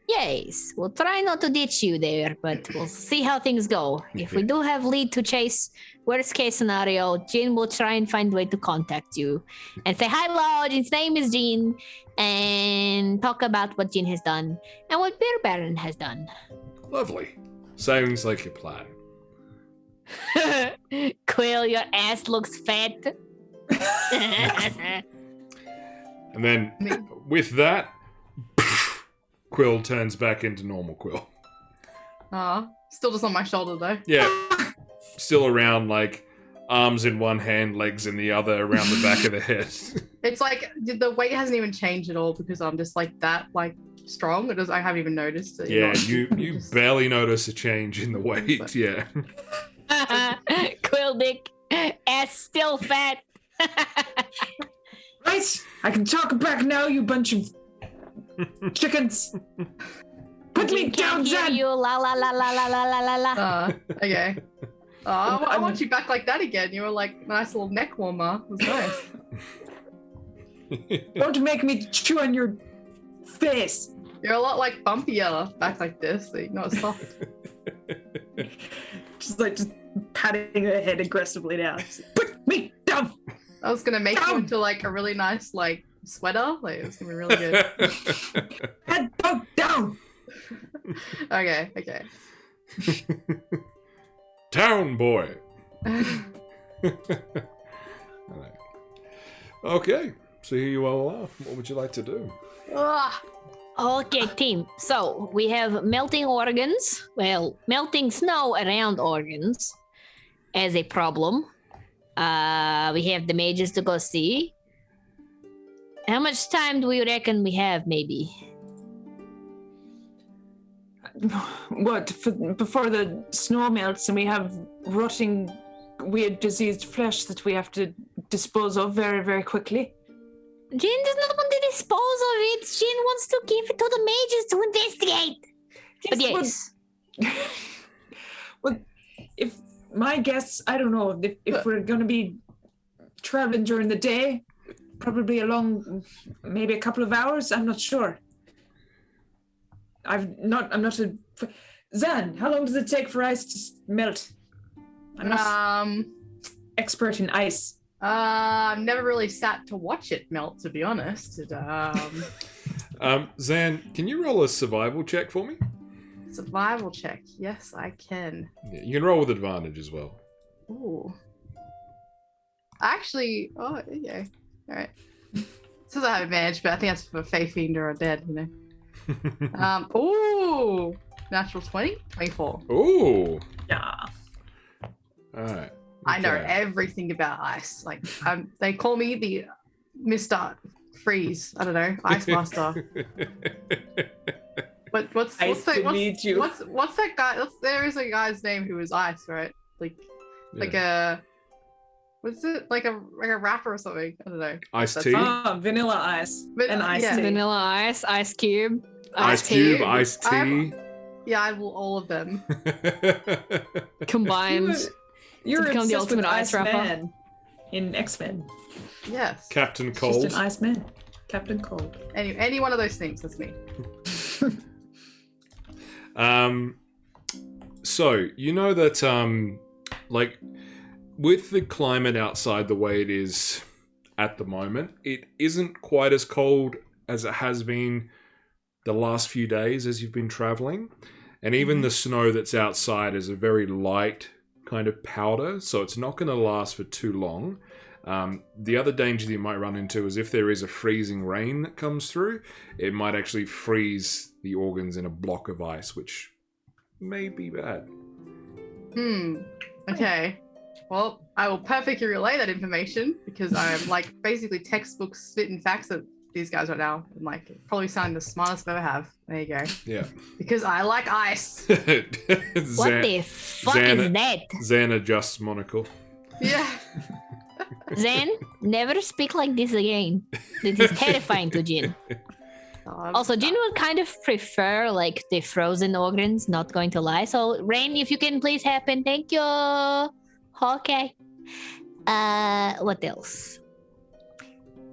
Speaker 3: Yes, we'll try not to ditch you there, but we'll see how things go. If we do have lead to chase, worst case scenario, Jin will try and find a way to contact you and say, hello, Jin's name is Jin, and talk about what Jin has done and what Bear Baron has done.
Speaker 2: Lovely. Sounds like a plan.
Speaker 3: Quill, your ass looks fat.
Speaker 2: And then, with that, Quill turns back into normal Quill.
Speaker 4: Still just on my shoulder though.
Speaker 2: Yeah. Still around, like, arms in one hand, legs in the other, around the back of the head.
Speaker 4: It's like, the weight hasn't even changed at all because I'm just like that, like, strong. I haven't even noticed it.
Speaker 2: Yeah, you barely notice a change in the weight, yeah.
Speaker 3: Quill dick, ass still fat.
Speaker 1: Right, I can talk back now, you bunch of chickens. Put me down, Zan.
Speaker 3: You la la la la la la la la.
Speaker 4: Okay. I want you back like that again. You were like nice little neck warmer. It was nice.
Speaker 1: Don't make me chew on your face.
Speaker 4: You're a lot like bumpier back like this. Like, not soft.
Speaker 1: just patting her head aggressively now. Put me down.
Speaker 4: I was gonna make you into like a really nice like sweater. Like it's gonna be really good.
Speaker 1: Head down.
Speaker 4: Okay.
Speaker 2: Town boy. Okay, so here you all are. What would you like to do?
Speaker 3: Okay, team. So we have melting organs. Well, melting snow around organs as a problem. We have the mages to go see. How much time do we reckon we have, maybe?
Speaker 1: What, before the snow melts and we have rotting, weird, diseased flesh that we have to dispose of very, very quickly.
Speaker 6: Jin does not want to dispose of it. Jin wants to give it to the mages to investigate. But yes.
Speaker 1: Well, if my guess, I don't know, if we're going to be traveling during the day, probably along maybe a couple of hours, I'm not sure. I'm not Zan, how long does it take for ice to melt? I'm not expert in ice.
Speaker 4: I've never really sat to watch it melt, to be honest.
Speaker 2: Zan, can you roll a survival check for me?
Speaker 4: Survival check. Yes, I can.
Speaker 2: Yeah, you can roll with advantage as well.
Speaker 4: Ooh. Actually, okay. All right. Says I have advantage, but I think that's for Fae Fiend or a dead, you know. Ooh. Natural 20? 24.
Speaker 2: Ooh.
Speaker 1: Yeah.
Speaker 2: All right.
Speaker 4: I know everything about ice. Like, they call me the Mr. Freeze. I don't know, Ice Master. But what's that guy? There is a guy's name who is Ice, right? Like a what's it? Like a rapper or something. I don't know.
Speaker 2: Ice-T.
Speaker 1: Vanilla Ice. And Ice-T.
Speaker 3: Yeah. Vanilla Ice, Ice Cube,
Speaker 2: Ice Cube, Ice-T.
Speaker 4: Yeah, I will all of them.
Speaker 3: combined.
Speaker 1: You're
Speaker 3: become the
Speaker 1: obsessed with
Speaker 3: ultimate ice rapper.
Speaker 1: Man in X-Men.
Speaker 4: Yes.
Speaker 2: Captain
Speaker 1: Just
Speaker 2: Cold.
Speaker 1: an Iceman. Captain Cold.
Speaker 4: Any one of those things, that's me.
Speaker 2: So you know that like with the climate outside the way it is at the moment, it isn't quite as cold as it has been the last few days as you've been traveling, and even the snow that's outside is a very light kind of powder, so it's not going to last for too long. The other danger that you might run into is if there is a freezing rain that comes through, it might actually freeze the organs in a block of ice, which may be bad.
Speaker 4: Okay. Well, I will perfectly relay that information because I'm like basically textbook spitting facts at these guys right now. I'm like probably sounding the smartest I've ever have. There you go.
Speaker 2: Yeah.
Speaker 4: Because I like ice.
Speaker 6: What the fuck is that?
Speaker 2: Zan adjusts monocle.
Speaker 4: Yeah.
Speaker 6: Zen, never speak like this again. This is terrifying to Jin. Also, Jin would kind of prefer like the frozen organs, not going to lie. So, Rain, if you can please happen, thank you. Okay. What else?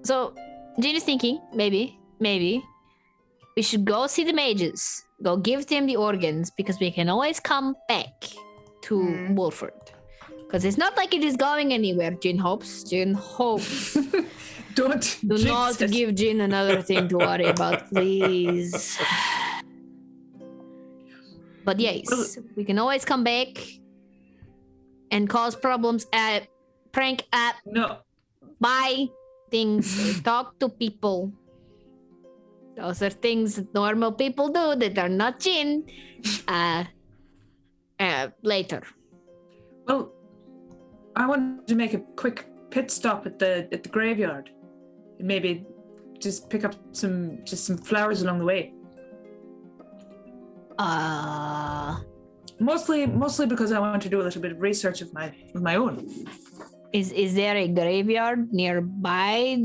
Speaker 6: So, Jin is thinking, maybe, we should go see the mages. Go give them the organs because we can always come back to Wolford. Because it's not like it is going anywhere, Jin hopes. Do not give Jin another thing to worry about, please. But yes, we can always come back and cause problems at prank app.
Speaker 1: No.
Speaker 6: Buy things, talk to people. Those are things normal people do that are not Jin. Later.
Speaker 1: Well, I wanted to make a quick pit stop at the graveyard. And maybe just pick up some flowers along the way. Mostly because I want to do a little bit of research of my own.
Speaker 6: Is there a graveyard nearby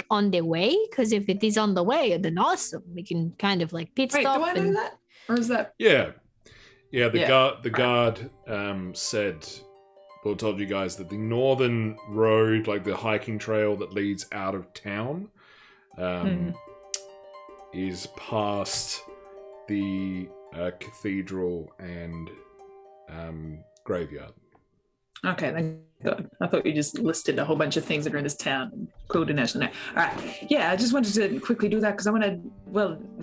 Speaker 6: on the way? Because if it is on the way, then awesome. We can kind of like pit stop.
Speaker 1: Wait, do I know that? Or is that?
Speaker 2: Yeah. The guard said. Well, told you guys that the northern road, like the hiking trail that leads out of town, is past the cathedral and graveyard.
Speaker 1: Okay, then good. I thought you just listed a whole bunch of things that are in this town and included national. All right. Yeah, I just wanted to quickly do that because I want to,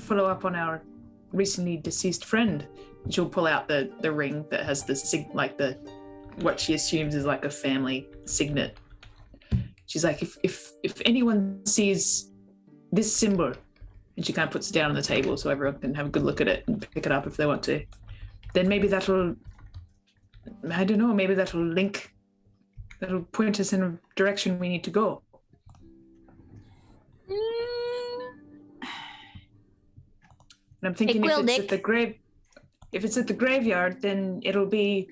Speaker 1: follow up on our recently deceased friend. She'll pull out the ring that has the what she assumes is like a family signet. She's like, if anyone sees this symbol, and she kind of puts it down on the table so everyone can have a good look at it and pick it up if they want to, then maybe that'll point us in a direction we need to go. And I'm thinking if it's at the graveyard, then it'll be.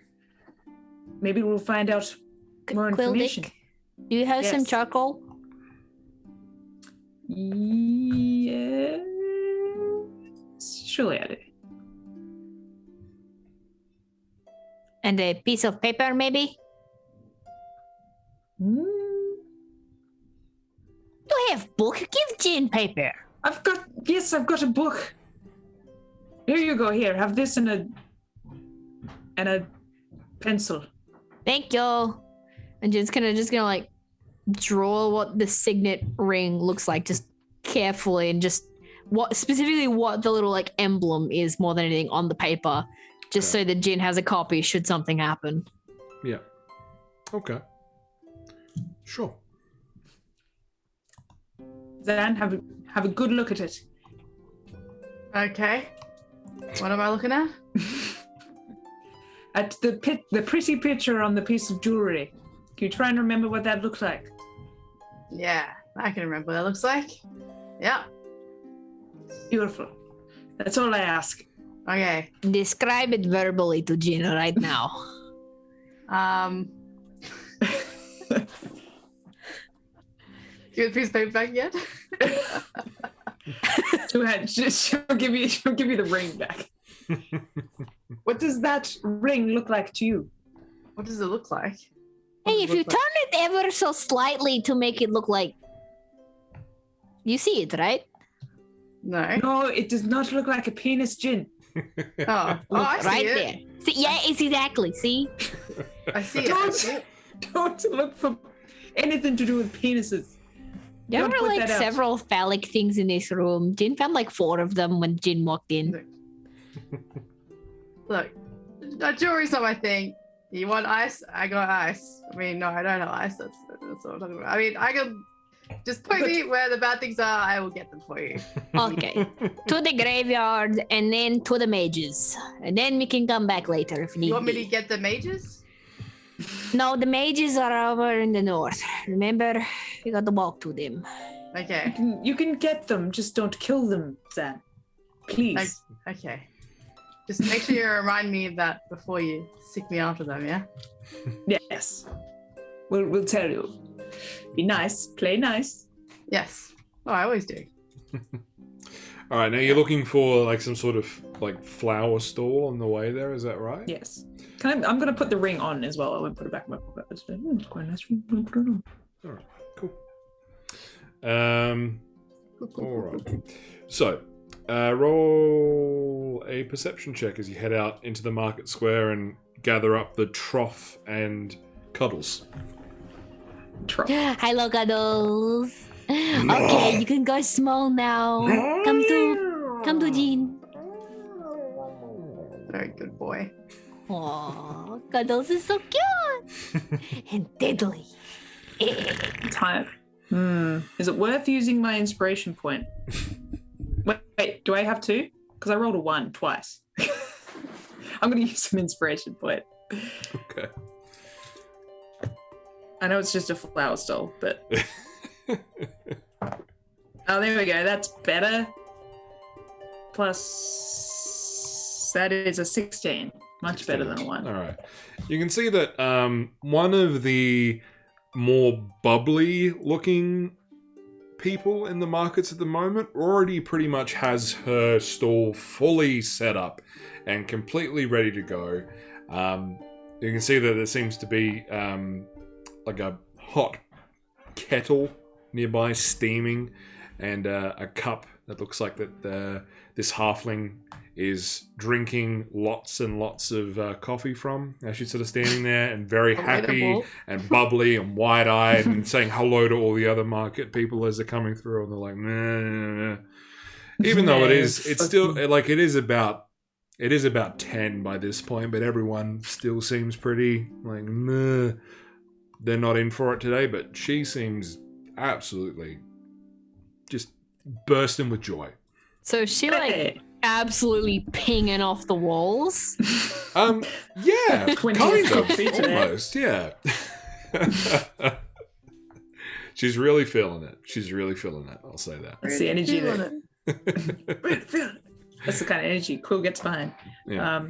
Speaker 1: Maybe we'll find out more information.
Speaker 6: Do you have some
Speaker 1: Yes.
Speaker 6: charcoal?
Speaker 1: Yes. Surely I do.
Speaker 6: And a piece of paper, maybe?
Speaker 1: Mm,
Speaker 6: Do I have book? Give Jin paper.
Speaker 1: I've got a book. Here you go. Here, have this and a pencil.
Speaker 6: Thank you. And Jin's just gonna like draw what the signet ring looks like, just carefully, and just what the little like emblem is more than anything on the paper, just so that Jin has a copy should something happen.
Speaker 2: Yeah. Okay. Sure.
Speaker 1: Zan, have a good look at it.
Speaker 4: Okay. What am I looking at?
Speaker 1: At the pretty picture on the piece of jewelry. Can you try and remember what that looked like?
Speaker 4: Yeah, I can remember what that looks like. Yeah.
Speaker 1: Beautiful. That's all I ask.
Speaker 4: Okay.
Speaker 6: Describe it verbally to Jin right now.
Speaker 4: Do you have a piece of paper back yet?
Speaker 1: She'll give you the ring back. What does that ring look like to you?
Speaker 4: What does it look like?
Speaker 6: Hey, if you turn it ever so slightly to make it look like... You see it, right?
Speaker 4: No.
Speaker 1: No, it does not look like a penis, Jin.
Speaker 4: Oh, I see
Speaker 6: right
Speaker 4: it.
Speaker 6: there. See, yeah, it's exactly. See?
Speaker 4: I see it. I see it.
Speaker 1: Don't look for anything to do with penises.
Speaker 6: There
Speaker 1: Don't
Speaker 6: were
Speaker 1: put
Speaker 6: like
Speaker 1: that out.
Speaker 6: several phallic things in this room. Jin found like 4 of them when Jin walked in.
Speaker 4: Look, jewelry's not my thing. You want ice? I got ice. I mean, no, I don't have ice. That's what I'm talking about. I mean, I can just point me where the bad things are. I will get them for you.
Speaker 6: Okay. To the graveyard and then to the mages. And then we can come back later if need
Speaker 4: You want me
Speaker 6: be.
Speaker 4: to get the mages?
Speaker 6: No, the mages are over in the north. Remember, we got to walk to them.
Speaker 4: Okay.
Speaker 1: You can get them, just don't kill them, Zan. Please.
Speaker 4: Okay. Just make sure you remind me of that before you sick me after them, yeah?
Speaker 1: Yes. We'll tell you. Be nice. Play nice.
Speaker 4: Yes. Oh, I always do.
Speaker 2: All right, now you're looking for like some sort of like flower store on the way there. Is that right?
Speaker 1: Yes. I'm going to put the ring on as well. I won't put it back in my pocket. It's quite a nice ring. I'll put it on.
Speaker 2: All right, cool. All right. So, roll a perception check as you head out into the market square and gather up the trough and Cuddles.
Speaker 6: Hello, Cuddles. Okay, you can go small now. Come to Jean.
Speaker 4: Very good boy.
Speaker 6: Aww, Cuddles is so cute and deadly.
Speaker 1: Tired. Is it worth using my inspiration point? Wait, do I have 2? Because I rolled a 1 twice. I'm going to use some inspiration point.
Speaker 2: Okay.
Speaker 1: I know it's just a flower stole, but... Oh, there we go. That's better. Plus... That is a 16. Much better than a 1.
Speaker 2: All right. You can see that one of the more bubbly looking people in the markets at the moment already pretty much has her stall fully set up and completely ready to go. You can see that there seems to be like a hot kettle nearby steaming and a cup that looks like that this halfling is drinking lots and lots of coffee from as she's sort of standing there and very happy and bubbly and wide-eyed and saying hello to all the other market people as they're coming through, and they're like, nah. Even though it's still like it is about 10 by this point, but everyone still seems pretty like, nah. They're not in for it today, but she seems absolutely just bursting with joy.
Speaker 3: So is she like absolutely pinging off the walls?
Speaker 2: Yeah, kind of, almost, yeah. She's really feeling it. I'll say that.
Speaker 1: That's the energy that. That's the kind of energy Quill gets behind.
Speaker 2: Yeah.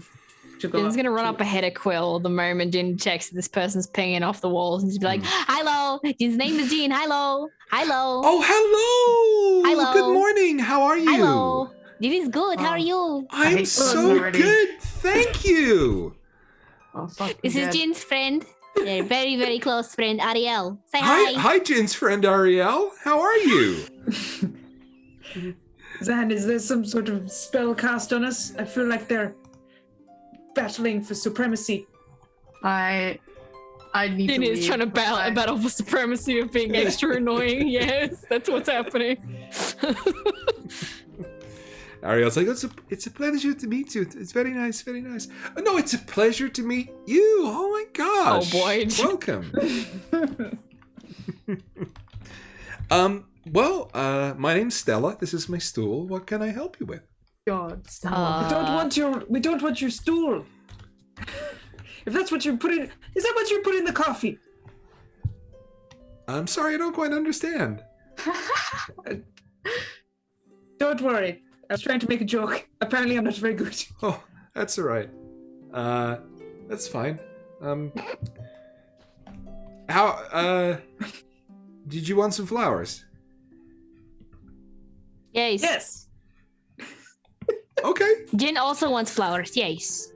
Speaker 1: to go
Speaker 3: Jin's
Speaker 1: up
Speaker 3: gonna run
Speaker 1: to-
Speaker 3: up ahead of Quill the moment Jin checks that this person's pinging off the walls and just be like, "Hello, Jin's name is Jin. Hello, hello,
Speaker 5: Oh, hello!
Speaker 3: Hello.
Speaker 5: Good morning. How are you?
Speaker 3: hello. Jin is good. How are you?
Speaker 5: I'm
Speaker 4: hate
Speaker 5: so
Speaker 4: those already.
Speaker 5: good. Thank you.
Speaker 4: Oh, fuck.
Speaker 3: This is Jin's friend. They're very, very close friend, Ariel. Say
Speaker 5: Hi,
Speaker 3: hi.
Speaker 5: hi, Jin's friend Ariel. How are you?
Speaker 1: Zan, is there some sort of spell cast on us? I feel like they're battling for supremacy.
Speaker 4: I need
Speaker 3: Jin
Speaker 4: to
Speaker 3: is
Speaker 4: leave.
Speaker 3: trying to
Speaker 4: Bye.
Speaker 3: battle for supremacy of being extra annoying. Yes, that's what's happening.
Speaker 5: Ariel's like, it's a pleasure to meet you. It's very nice, very nice. Oh, no, it's a pleasure to meet you. Oh my gosh.
Speaker 3: Oh, boy.
Speaker 5: Welcome. My name's Stella. This is my stool. What can I help you with?
Speaker 4: God, stop.
Speaker 1: We don't want your stool. If that's what you put in, is that what you put in the coffee?
Speaker 5: I'm sorry, I don't quite understand.
Speaker 1: Don't worry. I was trying to make a joke. Apparently, I'm not very good.
Speaker 5: Oh, that's all right. That's fine. Did you want some flowers?
Speaker 3: Yes.
Speaker 1: Yes.
Speaker 5: Okay,
Speaker 3: Jin also wants flowers. Yes.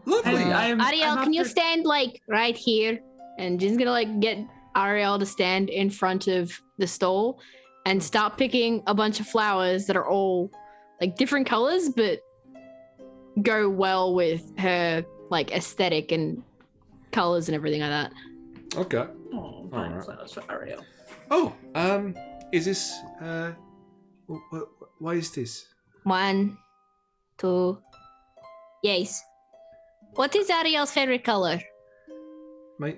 Speaker 5: lovely.
Speaker 3: Ariel, can you stand like right here? And Jin's gonna like get Ariel to stand in front of the stall and start picking a bunch of flowers that are all like different colors, but go well with her like aesthetic and colors and everything like that.
Speaker 5: Okay.
Speaker 1: Oh, fine
Speaker 5: Alright.
Speaker 1: flowers for Ariel.
Speaker 5: Oh, is this, why is this?
Speaker 3: 1, 2. Yes. What is Ariel's favorite color?
Speaker 5: My,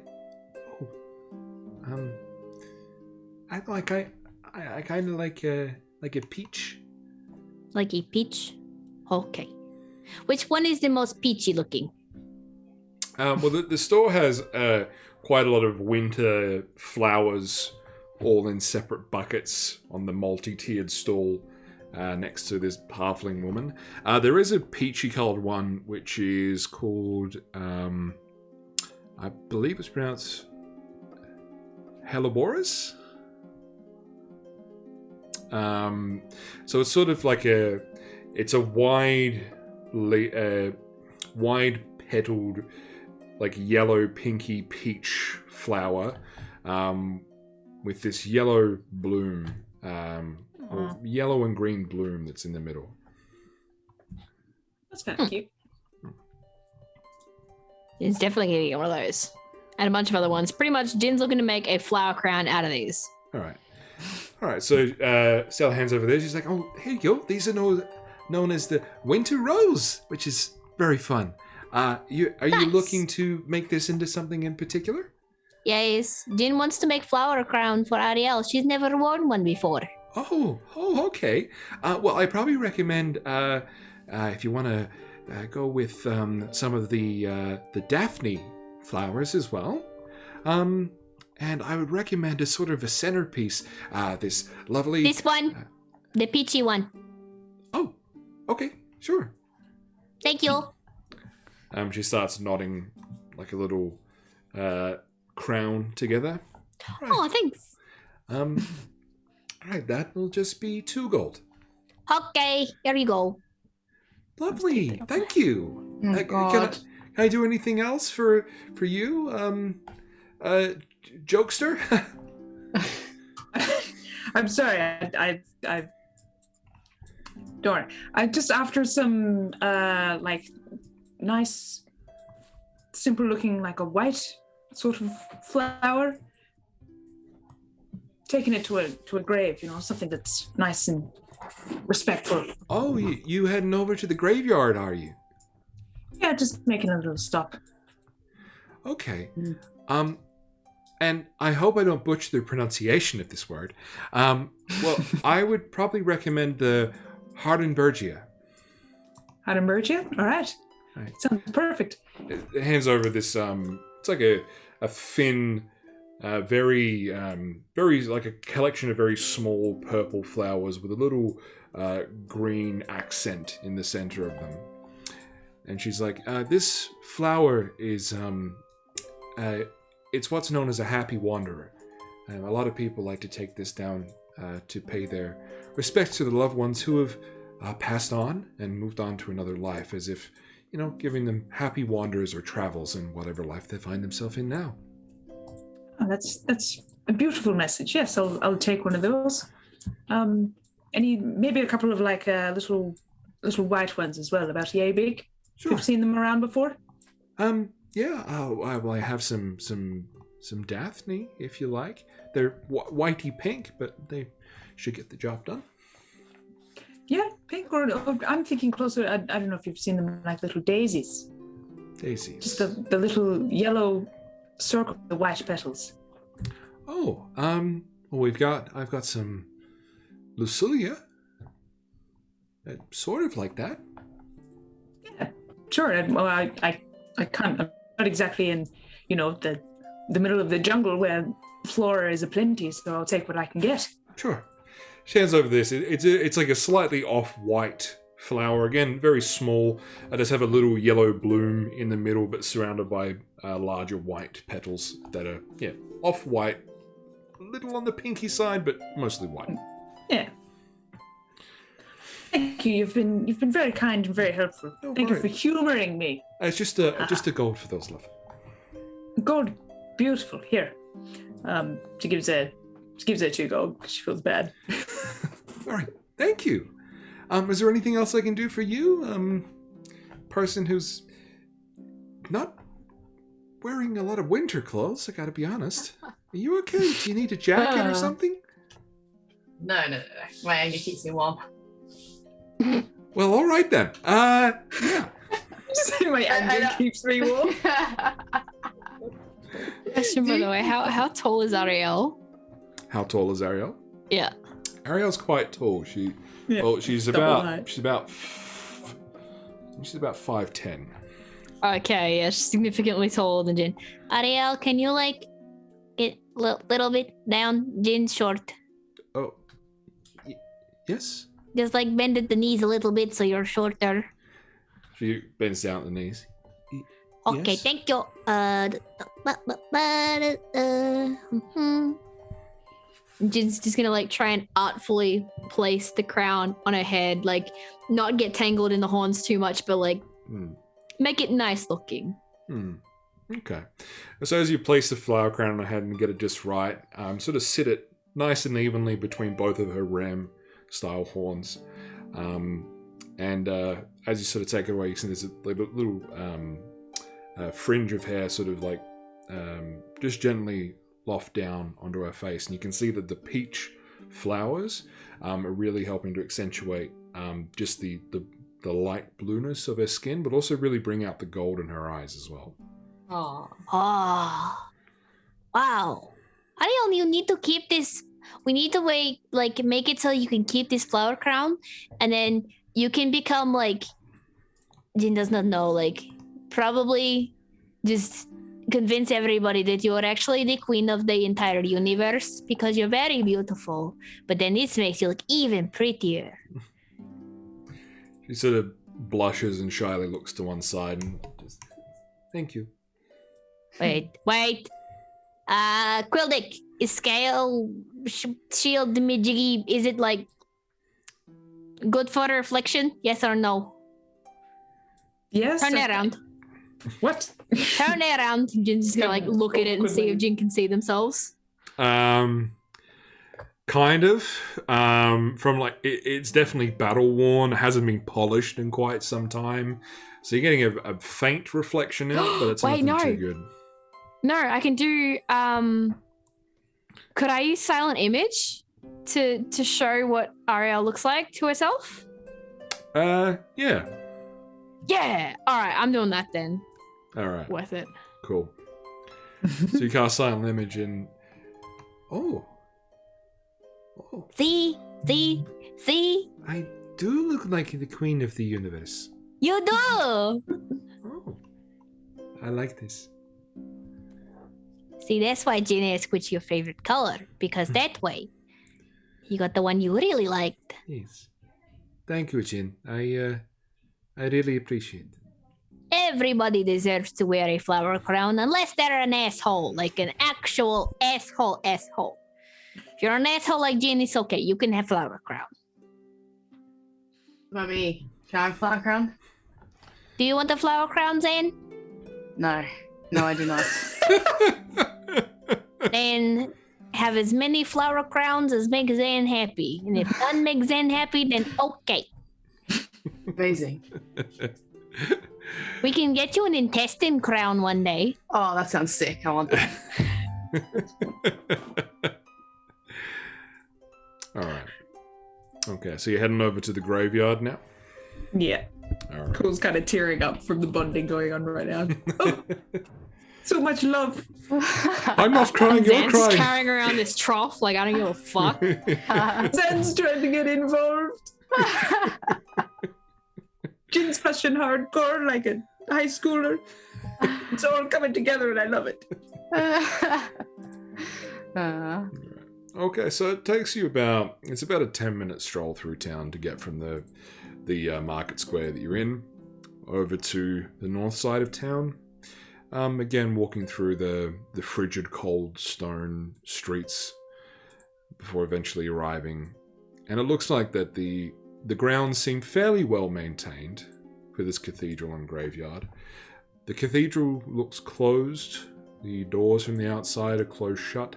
Speaker 5: I kind of like a peach.
Speaker 3: Like a peach? Okay. Which one is the most peachy looking?
Speaker 2: Well, the store has quite a lot of winter flowers, all in separate buckets on the multi-tiered stall next to this halfling woman. There is a peachy-coloured one, which is called, I believe it's pronounced Helleborus. So it's sort of like it's a wide-petaled, like yellow pinky peach flower with this yellow bloom, or yellow and green bloom that's in the middle.
Speaker 1: That's kind of cute.
Speaker 3: Jin's definitely gonna get one of those. And a bunch of other ones. Pretty much Jin's looking to make a flower crown out of these.
Speaker 2: All right. So Stella hands over there. She's like, "Oh, here you go. These are known as the winter rose, which is very fun. Are you
Speaker 3: Nice.
Speaker 2: looking to make this into something in particular?"
Speaker 3: Yes, Jin wants to make flower crown for Ariel. She's never worn one before.
Speaker 2: Oh, okay. Well, I probably recommend if you want to go with some of the Daphne flowers as well. And I would recommend a sort of a centerpiece. This lovely.
Speaker 3: This one, the peachy one.
Speaker 2: Oh, okay, sure.
Speaker 3: Thank you.
Speaker 2: She starts nodding like a little crown together.
Speaker 3: Oh, thanks.
Speaker 2: All right, that will just be 2 gold.
Speaker 3: Okay, here you go.
Speaker 2: Lovely, thank you.
Speaker 4: Oh, God.
Speaker 2: Can I do anything else for you, jokester?
Speaker 1: I'm sorry. I don't worry. I'm just after some like nice, simple looking, like a white sort of flower. Taking it to a grave, something that's nice and respectful.
Speaker 2: Oh, you heading over to the graveyard, are you?
Speaker 1: Yeah, just making a little stop.
Speaker 2: Okay. And I hope I don't butcher the pronunciation of this word. Well, I would probably recommend the Hardenbergia.
Speaker 1: Hardenbergia? All right.
Speaker 2: Right.
Speaker 1: Sounds perfect.
Speaker 2: It hands over this. It's like a thin, very like a collection of very small purple flowers with a little green accent in the center of them.
Speaker 5: And she's like, this flower is, it's what's known as a happy wanderer. A lot of people like to take this down to pay their respects to the loved ones who have passed on and moved on to another life, as if, giving them happy wanders or travels in whatever life they find themselves in now.
Speaker 1: Oh, that's a beautiful message. Yes, I'll take one of those. Maybe a couple of like little white ones as well, about yay big.
Speaker 5: Sure.
Speaker 1: You've seen them around before?
Speaker 5: Yeah. I have some Daphne, if you like. They're whitey pink, but they should get the job done.
Speaker 1: Yeah, pink or I'm thinking closer. I don't know if you've seen them like little daisies.
Speaker 5: Daisies.
Speaker 1: Just the little yellow circle with the white petals.
Speaker 5: Oh, well, I've got some Lucilia. Sort of like that.
Speaker 1: Yeah, sure. I can't. I'm not exactly in, the middle of the jungle where flora is aplenty, so I'll take what I can get.
Speaker 5: Sure. She hands over this. It's like a slightly off-white flower. Again, very small. I just have a little yellow bloom in the middle, but surrounded by larger white petals that are, off-white. A little on the pinky side, but mostly white.
Speaker 1: Yeah. Thank you. You've been very kind and very helpful. Thank you for humoring me.
Speaker 5: It's just a gold for those, love.
Speaker 1: Gold, beautiful. Here, she gives her 2 gold because she feels bad.
Speaker 5: All right, thank you. Is there anything else I can do for you? Person who's not wearing a lot of winter clothes, I gotta be honest. Are you okay? Do you need a jacket or something?
Speaker 4: No. My anger keeps me warm.
Speaker 5: Well, all right then. Yeah.
Speaker 1: My anger keeps me warm.
Speaker 3: Question, by the way, how tall is Ariel?
Speaker 5: How tall is Ariel?
Speaker 3: Yeah.
Speaker 5: Ariel's quite tall. She's about 5'10".
Speaker 3: Okay, yeah, she's significantly taller than Jin.
Speaker 6: Ariel, can you get a little bit down? Jin's short.
Speaker 5: Oh, yes.
Speaker 6: Just bend at the knees a little bit so you're shorter.
Speaker 5: She bends down at the knees.
Speaker 6: Okay,
Speaker 5: Yes.
Speaker 6: thank you.
Speaker 3: Jin's just gonna try and artfully place the crown on her head, not get tangled in the horns too much, but make it nice looking.
Speaker 5: Okay. So as you place the flower crown on her head and get it just right, sort of sit it nice and evenly between both of her ram-style horns. And as you sort of take it away, you see there's a little fringe of hair sort of just gently loft down onto her face. And you can see that the peach flowers are really helping to accentuate just the light blueness of her skin, but also really bring out the gold in her eyes as well.
Speaker 6: Oh, wow. Ariel, you need to keep this. We need to make it so you can keep this flower crown, and then you can become Jin does not know, probably just convince everybody that you are actually the queen of the entire universe because you're very beautiful. But then this makes you look even prettier.
Speaker 5: She sort of blushes and shyly looks to one side and just, thank you.
Speaker 6: Wait. Quildick, is scale shield Mijigi, is it good for reflection? Yes or no?
Speaker 1: Yes.
Speaker 6: Turn it around.
Speaker 1: What?
Speaker 6: Turn it around.
Speaker 3: Jin's just gonna look at it and see if Jin can see themselves.
Speaker 5: Kind of. From it's definitely battle worn. It hasn't been polished in quite some time. So you're getting a faint reflection in it, but it's
Speaker 3: Wait,
Speaker 5: nothing
Speaker 3: no.
Speaker 5: too good.
Speaker 3: No, I can do. Could I use silent image to show what Ariel looks like to herself?
Speaker 5: Yeah.
Speaker 3: Yeah. All right, I'm doing that then.
Speaker 5: All right.
Speaker 3: Worth it.
Speaker 5: Cool. So you cast silent image and oh.
Speaker 6: See?
Speaker 5: I do look like the queen of the universe.
Speaker 6: You do!
Speaker 5: Oh. I like this.
Speaker 6: See, that's why Jin asked what's your favorite color, because that way you got the one you really liked.
Speaker 5: Yes. Thank you, Jin. I really appreciate it.
Speaker 6: everybody deserves to wear a flower crown unless they're an asshole, like an actual asshole. If you're an asshole like Jin, it's okay. You can have flower crown.
Speaker 4: What about me? Can I have flower crown?
Speaker 6: Do you want a flower crown, Zane?
Speaker 4: No. No, I do not.
Speaker 6: Then have as many flower crowns as make Zane happy. And if none make Zane happy, then okay.
Speaker 4: Amazing.
Speaker 6: We can get you an intestine crown one day.
Speaker 4: Oh, that sounds sick. I want that.
Speaker 5: All right. Okay, so you're heading over to the graveyard now?
Speaker 1: Yeah.
Speaker 5: All right.
Speaker 1: Cool's kind of tearing up from the bonding going on right now. Oh, so much love.
Speaker 5: I'm not crying, you're
Speaker 3: Zan's
Speaker 5: crying.
Speaker 3: carrying around this trough like I don't give a fuck.
Speaker 1: Zan's trying to get involved. Jin's pushing hardcore like a high schooler. It's all coming together and I love it.
Speaker 5: Okay, so it takes you about a 10-minute stroll through town to get from the market square that you're in over to the north side of town. Again, walking through the frigid, cold stone streets before eventually arriving. And it looks like that the grounds seem fairly well maintained for this cathedral and graveyard. The cathedral looks closed. The doors from the outside are closed shut.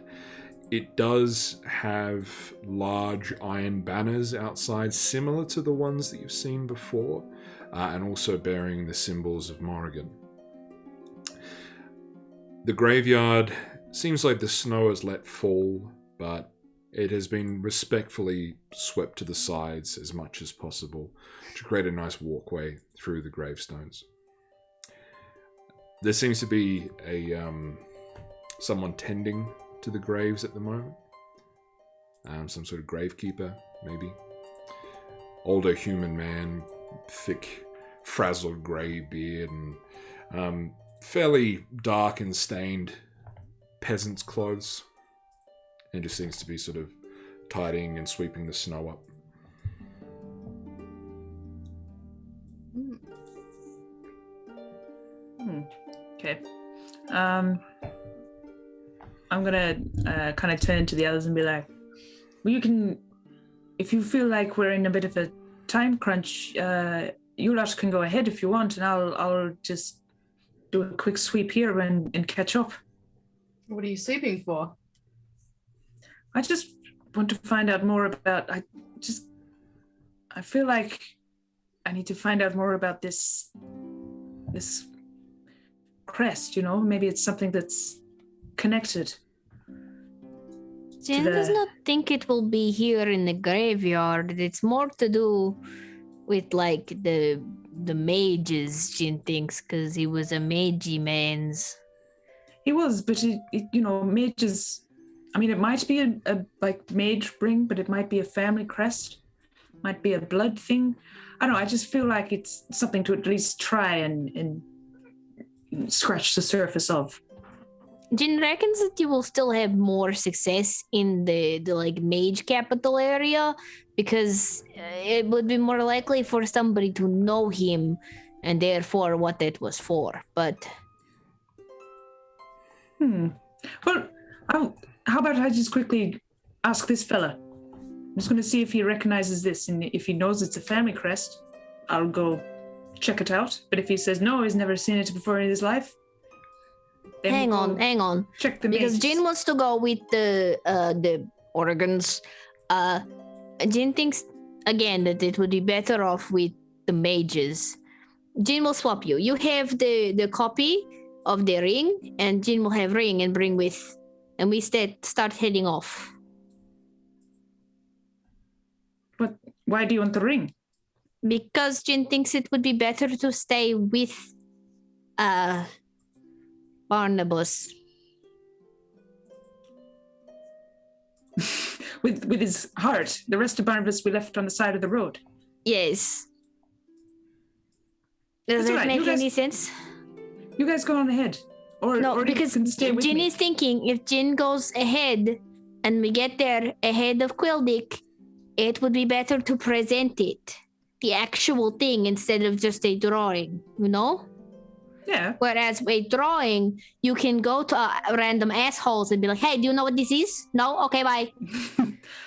Speaker 5: It does have large iron banners outside, similar to the ones that you've seen before, and also bearing the symbols of Morrigan. The graveyard seems like the snow has let fall, but it has been respectfully swept to the sides as much as possible to create a nice walkway through the gravestones. There seems to be someone tending to the graves at the moment. Some sort of gravekeeper, maybe. Older human man, thick, frazzled grey beard, and fairly dark and stained peasant's clothes. And just seems to be sort of tidying and sweeping the snow up.
Speaker 1: Okay. I'm gonna kind of turn to the others and be like, well, you can, if you feel like we're in a bit of a time crunch, you lot can go ahead if you want, and I'll just do a quick sweep here and catch up.
Speaker 4: What are you sleeping for?
Speaker 1: I just want to find out more about, I feel like I need to find out more about this crest, maybe it's something that's connected.
Speaker 6: Jin does not think it will be here in the graveyard. It's more to do with like the mages, Jin thinks, because he was a magey man's.
Speaker 1: He was, but mages, I mean, it might be a like mage ring, but it might be a family crest, might be a blood thing. I don't know, I just feel like it's something to at least try and scratch the surface of.
Speaker 6: Jin reckons that you will still have more success in the like mage capital area because it would be more likely for somebody to know him and therefore what that was for. But
Speaker 1: well, how about I just quickly ask this fella? I'm just going to see if he recognizes this, and if he knows it's a family crest, I'll go check it out. But if he says no, he's never seen it before in his life, then
Speaker 6: hang on.
Speaker 1: Check the
Speaker 6: because
Speaker 1: mages.
Speaker 6: Jin wants to go with the organs. Jin thinks again that it would be better off with the mages. Jin will swap you. You have the copy of the ring, and Jin will have ring and bring with, and we start heading off.
Speaker 1: But why do you want the ring?
Speaker 6: Because Jin thinks it would be better to stay with Barnabas.
Speaker 1: with his heart. The rest of Barnabas we left on the side of the road.
Speaker 6: Yes. Does
Speaker 1: That's
Speaker 6: that
Speaker 1: right.
Speaker 6: make
Speaker 1: You guys-
Speaker 6: any sense?
Speaker 1: You guys go on ahead. Or
Speaker 6: No,
Speaker 1: you
Speaker 6: because
Speaker 1: can stay with
Speaker 6: Jin
Speaker 1: me.
Speaker 6: is thinking if Jin goes ahead and we get there ahead of Quildick, it would be better to present it, the actual thing, instead of just a drawing, you know?
Speaker 1: Yeah.
Speaker 6: Whereas with drawing, you can go to random assholes and be like, "Hey, do you know what this is? No? Okay, bye."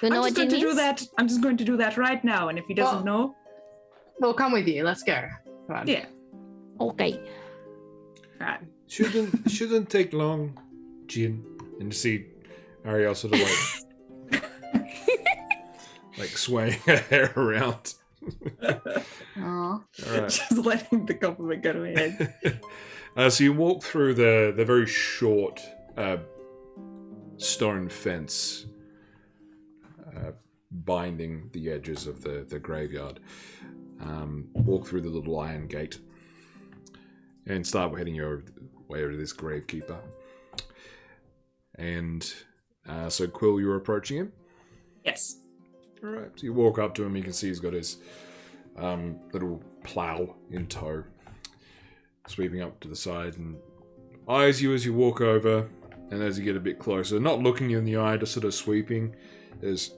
Speaker 6: You know
Speaker 1: I'm just
Speaker 6: what
Speaker 1: going
Speaker 6: it
Speaker 1: to do
Speaker 6: means?
Speaker 1: that. I'm just going to do that right now. And if he doesn't know,
Speaker 4: We'll come with you. Let's go. Come on.
Speaker 1: yeah.
Speaker 6: Okay.
Speaker 1: All right.
Speaker 5: Shouldn't take long, Jin.
Speaker 2: And you see Ariel sort of like swaying her hair around.
Speaker 4: Aw.
Speaker 2: All right.
Speaker 1: Just letting the compliment go to my head.
Speaker 2: So you walk through the very short stone fence binding the edges of the graveyard. Walk through the little iron gate and start heading your way over to this gravekeeper. And so Quill, you're approaching him?
Speaker 1: Yes.
Speaker 2: All right. So you walk up to him. You can see he's got his little plow in tow, sweeping up to the side, and eyes you as you walk over. And as you get a bit closer, not looking you in the eye, just sort of sweeping, is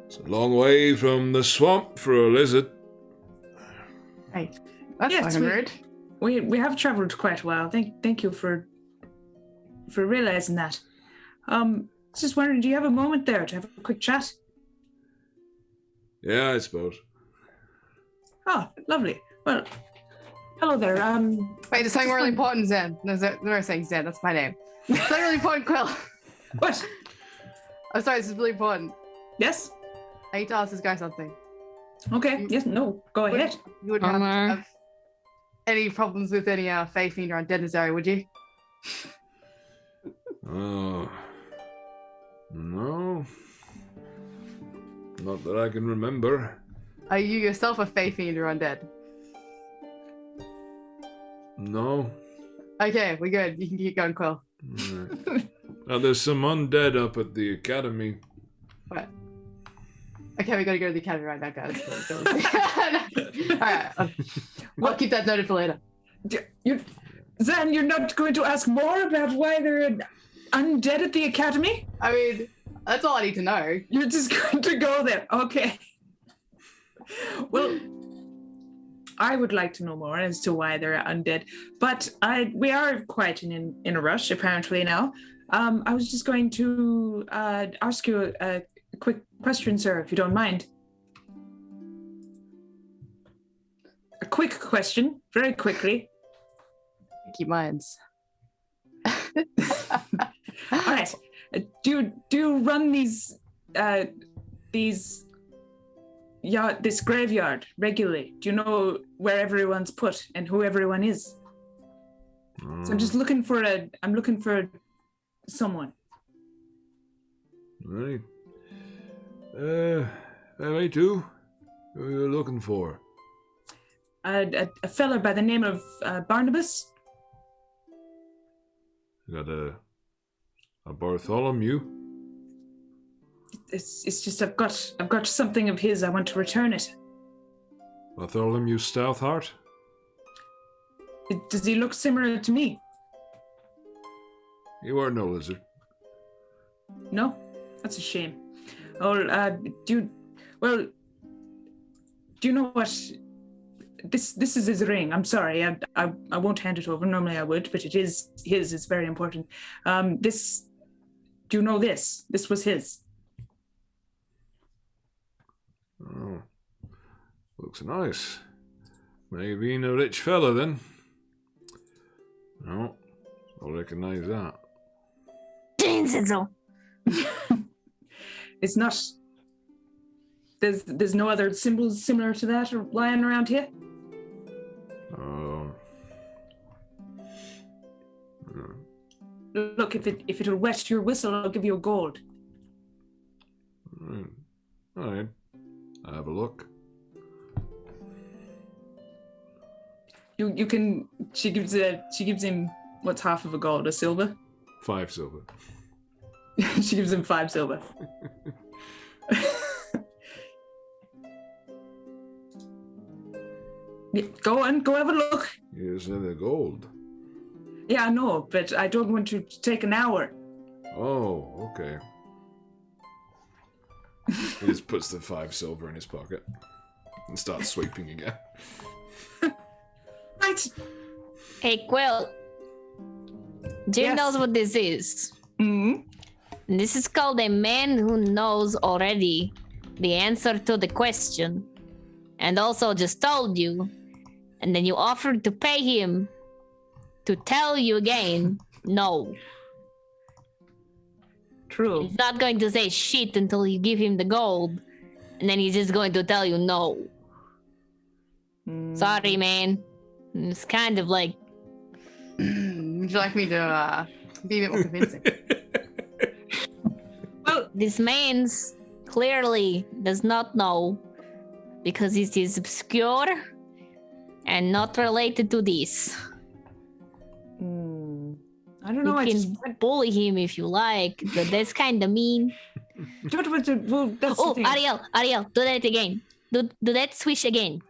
Speaker 2: it's a long way from the swamp for a lizard.
Speaker 4: Hey, that's
Speaker 1: Yes,
Speaker 4: fucking rude.
Speaker 1: We have traveled quite a while. Thank you for realizing that. Just wondering, do you have a moment there to have a quick chat?
Speaker 5: Yeah, I suppose.
Speaker 1: Oh, lovely. Well, hello there.
Speaker 4: Wait, there's something really important, Zen. No saying Zen. That's my name. Something really important, Quill.
Speaker 1: What?
Speaker 4: I'm sorry, this is really important.
Speaker 1: Yes.
Speaker 4: I need to ask this guy something.
Speaker 1: Okay. Yes. No. Go ahead.
Speaker 4: You wouldn't have any problems with any Fae Fiend or Undead in this area, would you?
Speaker 5: Oh. No. Not that I can remember.
Speaker 4: Are you yourself a Fae Fiend or Undead?
Speaker 5: No.
Speaker 4: Okay, we're good. You can keep going, Quill.
Speaker 5: Alright. Now, there's some undead up at the academy.
Speaker 4: What? Okay, we gotta go to the academy right now, guys. Alright, I'll keep that noted for later.
Speaker 1: Zan, you're not going to ask more about why they're undead at the academy?
Speaker 4: I mean, that's all I need to know.
Speaker 1: You're just going to go there. Okay. Well, I would like to know more as to why they're undead, but we are quite in a rush apparently now. I was just going to ask you a quick question, sir, if you don't mind. A quick question, very quickly.
Speaker 4: Keep minds.
Speaker 1: All right. Do you run this graveyard regularly? Do you know where everyone's put and who everyone is? So I'm just looking for someone.
Speaker 5: Right. Me too. Who are you looking for?
Speaker 1: A fella by the name of Barnabas.
Speaker 5: You got a Bartholomew?
Speaker 1: It's just I've got something of his. I want to return it.
Speaker 5: Bartholomew Stoutheart?
Speaker 1: Does he look similar to me?
Speaker 5: You are no lizard.
Speaker 1: No, that's a shame. Oh, do you know what? This is his ring. I'm sorry, I won't hand it over. Normally I would, but it is his. It's very important. Do you know this? This was his.
Speaker 5: Oh, looks nice. Maybe a rich fella then. No, I'll recognize that.
Speaker 6: Jane said so.
Speaker 1: It's not. There's no other symbols similar to that lying around here.
Speaker 5: Oh.
Speaker 1: Look, if it'll wet your whistle, I'll give you a gold.
Speaker 5: All right. I'll have a look.
Speaker 1: You can. She gives him what's half of a gold, a silver.
Speaker 5: 5 silver.
Speaker 1: She gives him 5 silver. Yeah, go on, go have a look.
Speaker 5: Here's the gold.
Speaker 1: Yeah, I know, but I don't want you to take an hour.
Speaker 5: Oh, okay. He just puts the 5 silver in his pocket and starts sweeping again.
Speaker 1: Right.
Speaker 6: Hey, Quill. Jim
Speaker 1: Yes.
Speaker 6: knows what this is.
Speaker 1: Mm.
Speaker 6: This is called a man who knows already the answer to the question. And also just told you. And then you offered to pay him to tell you again, no.
Speaker 1: True.
Speaker 6: He's not going to say shit until you give him the gold. And then he's just going to tell you no. Sorry, man. It's kind of like...
Speaker 4: Would you like me to be a bit more convincing?
Speaker 1: Well,
Speaker 6: This man's clearly does not know because it is obscure and not related to this.
Speaker 1: I don't know. I
Speaker 6: You
Speaker 1: just
Speaker 6: can bully him if you like, but that's kind of mean.
Speaker 1: well, that's
Speaker 6: Oh,
Speaker 1: the thing.
Speaker 6: Ariel, do that again. Do that swish again.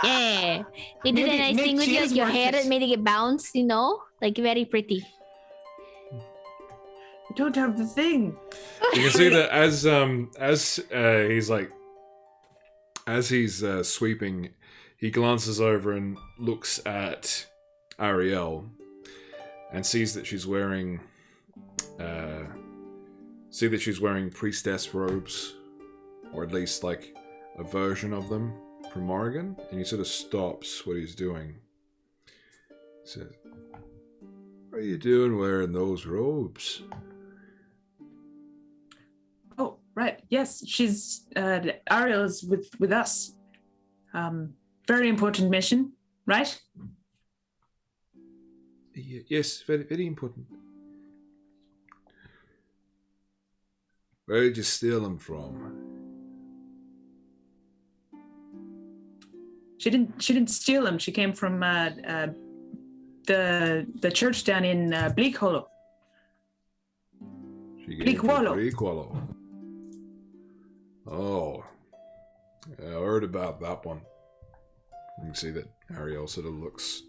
Speaker 6: Yeah. He did a
Speaker 1: Maybe
Speaker 6: nice
Speaker 1: make
Speaker 6: thing with
Speaker 1: cheese
Speaker 6: your
Speaker 1: worth
Speaker 6: hair
Speaker 1: it.
Speaker 6: that made it bounce, you know? Like very pretty.
Speaker 1: I don't have the thing.
Speaker 5: You can see that as he's sweeping, he glances over and looks at Ariel and sees that she's wearing priestess robes, or at least like a version of them from Morrigan, and he sort of stops what he's doing. He says, "What are you doing wearing those robes?"
Speaker 1: Oh, right. Yes, she's Ariel is with us. Very important mission, right?
Speaker 5: Yes, very, very important. Where did you steal them from?
Speaker 1: She didn't steal them. She came from the church down in Bleak Hollow.
Speaker 5: She
Speaker 1: Bleak Wallow.
Speaker 5: Bleak Wallow. Oh. Yeah, I heard about that one. You can see that Ariel sort of looks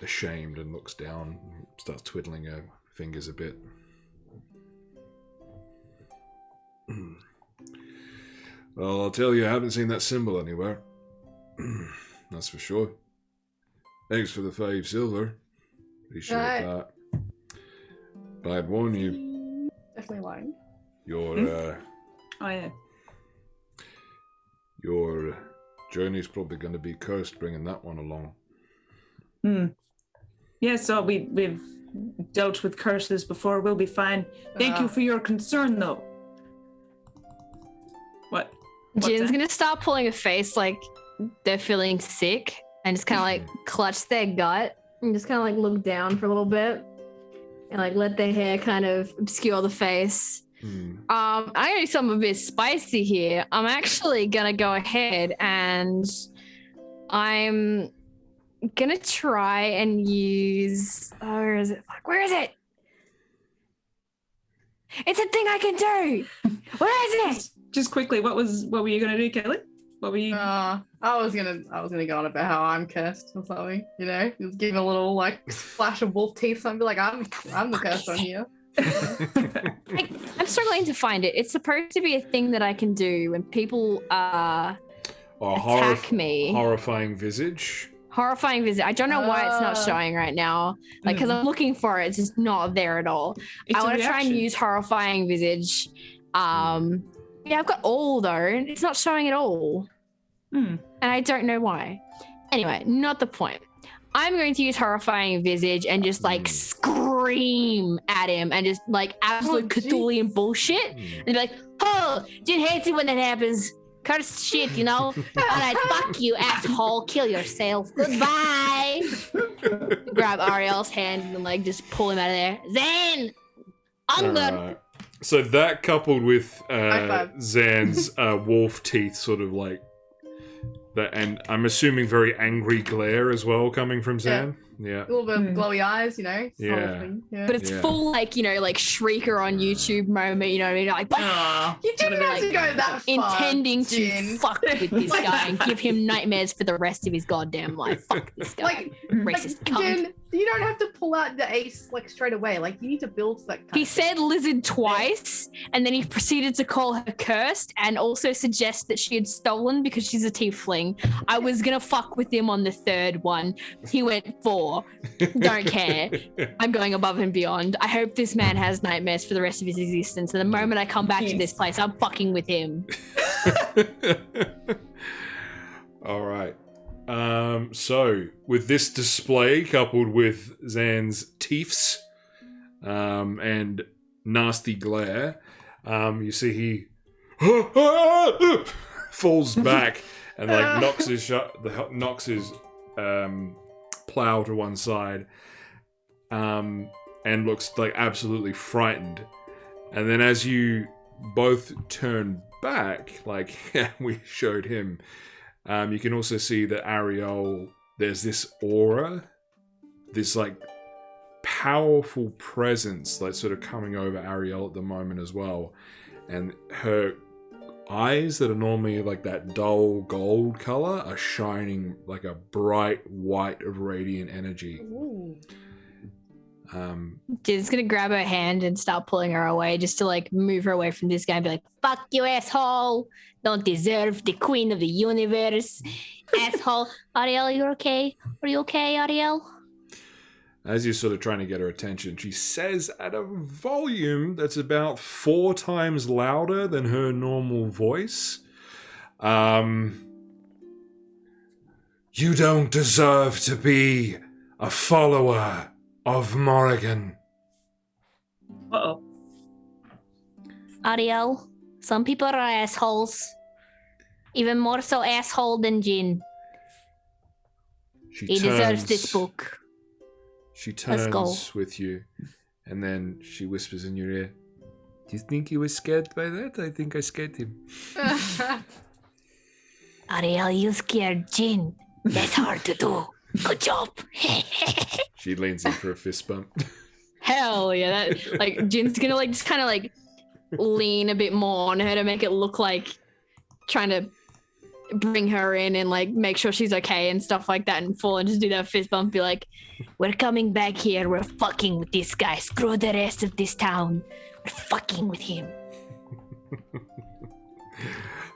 Speaker 5: ashamed and looks down, and starts twiddling her fingers a bit. Well, I'll tell you, I haven't seen that symbol anywhere. That's for sure. Thanks for the 5 silver. Appreciate that. But I'd warn you,
Speaker 4: Definitely won't.
Speaker 1: Oh yeah.
Speaker 5: Your journey's probably going to be cursed bringing that one along.
Speaker 1: Yeah. So we've dealt with curses before. We'll be fine. Thank you for your concern, though. What?
Speaker 3: Jin's gonna start pulling a face like they're feeling sick and just kind of like clutch their gut and just kind of like look down for a little bit and like let their hair kind of obscure the face. I'm gonna do something a bit spicy here. I'm actually gonna go ahead and I'm gonna try and use where is it? Fuck, where is it? It's a thing I can do. Where is it?
Speaker 1: Just quickly, what were you gonna do, Kelly? What were you?
Speaker 4: I was gonna go on about how I'm cursed or something, you know, just give a little like flash of wolf teeth, something like I'm the cursed one here.
Speaker 3: I'm struggling to find it. It's supposed to be a thing that I can do when people attack me.
Speaker 5: Horrifying visage.
Speaker 3: Horrifying visit. I don't know why it's not showing right now. Like, because I'm looking for it, it's just not there at all. I want to try and use horrifying visage. Yeah, I've got all though. It's not showing at all. And I don't know why. Anyway, not the point. I'm going to use horrifying visage and just like scream at him and just like absolute Cthulhian bullshit. And be like, oh, Jin hates it when that happens. Cursed shit, you know? Alright, fuck you, asshole. Kill yourself. Goodbye. Grab Ariel's hand and like just pull him out of there. Zan! Onward!
Speaker 5: So that coupled with Zan's wolf teeth sort of like And I'm assuming very angry glare as well coming from Zan. Yeah.
Speaker 4: A little bit of glowy eyes, you know.
Speaker 5: Yeah.
Speaker 4: Yeah.
Speaker 3: But it's full, like, you know, like shrieker on YouTube moment, you know what I mean? Like,
Speaker 4: You didn't have to go that far.
Speaker 3: intending to
Speaker 4: Jin.
Speaker 3: fuck with this guy and give him nightmares for the rest of his goddamn life. Fuck this guy. Racist cunt.
Speaker 4: Jin, you don't have to pull out the ace like straight away. Like you need to build that.
Speaker 3: He said lizard twice, and then he proceeded to call her cursed and also suggest that she had stolen because she's a tiefling. I was gonna fuck with him on the third one. He went 4. Don't care. I'm going above and beyond. I hope this man has nightmares for the rest of his existence. And the moment I come back to this place, I'm fucking with him.
Speaker 5: All right. So with this display coupled with Zan's teeths and nasty glare, you see he falls back and like knocks his plow to one side and looks like absolutely frightened. And then as you both turn back, like we showed him, you can also see that Ariel, there's this aura, this like powerful presence like sort of coming over Ariel at the moment as well. And her eyes that are normally like that dull gold color are shining like a bright white of radiant energy.
Speaker 3: Jin's gonna grab her hand and start pulling her away just to like move her away from this guy and be like, fuck you, asshole. Don't deserve the queen of the universe. Asshole. Ariel, you're okay? Are you okay, Ariel?
Speaker 5: As you're sort of trying to get her attention, she says at a volume that's about 4 times louder than her normal voice. You don't deserve to be a follower of Morrigan.
Speaker 1: Uh-oh.
Speaker 6: Ariel, some people are assholes. Even more so asshole than Jin. He deserves this book.
Speaker 5: She turns with you, and then she whispers in your ear, do you think he was scared by that? I think I scared him.
Speaker 6: Ariel, you scared Jin. That's hard to do. Good job.
Speaker 5: She leans in for a fist bump.
Speaker 3: Hell yeah. That, like, Jin's gonna like just kind of like lean a bit more on her to make it look like trying to bring her in and like make sure she's okay and stuff like that, and fall and just do that fist bump, be like, we're coming back here, we're fucking with this guy, screw the rest of this town, we're fucking with him.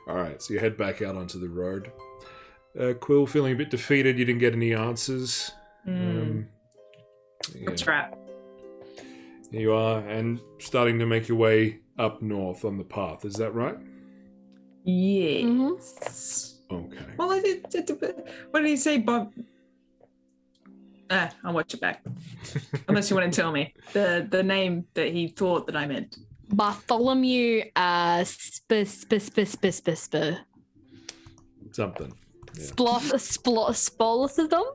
Speaker 5: Alright, so you head back out onto the road. Quill feeling a bit defeated, you didn't get any answers.
Speaker 1: That's right.
Speaker 5: Here you are, and starting to make your way up north on the path, is that right?
Speaker 1: Yes.
Speaker 5: Okay.
Speaker 1: Well, what did he say, Bob? I'll watch it back. Unless you want to tell me the name that he thought that I meant.
Speaker 3: Bartholomew
Speaker 5: Something. Yeah.
Speaker 3: Spolothodom?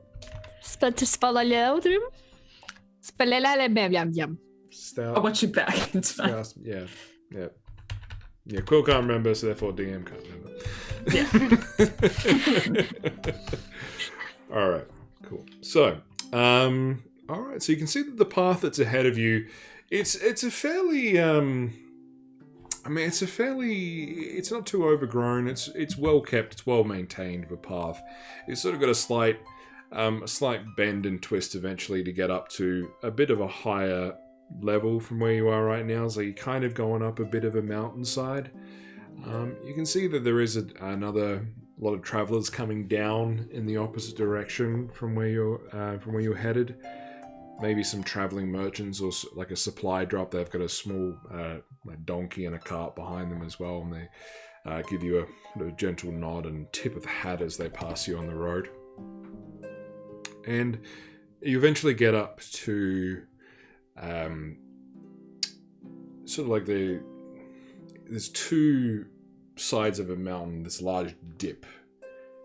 Speaker 1: I'll watch it back. It's fine.
Speaker 5: Yeah. Quill can't remember, so therefore DM can't remember.
Speaker 1: Yeah.
Speaker 5: Alright, cool. So, alright, so you can see that the path that's ahead of you, it's a fairly, it's not too overgrown, it's well kept, it's well maintained of a path. It's sort of got a slight bend and twist eventually to get up to a bit of a higher level from where you are right now, so you're kind of going up a bit of a mountainside. You can see that there is another lot of travelers coming down in the opposite direction from where you're headed. Maybe some traveling merchants or like a supply drop. They've got a small donkey and a cart behind them as well, and they give you a gentle nod and tip of the hat as they pass you on the road. And you eventually get up to sort of like there's 2 sides of a mountain, this large dip,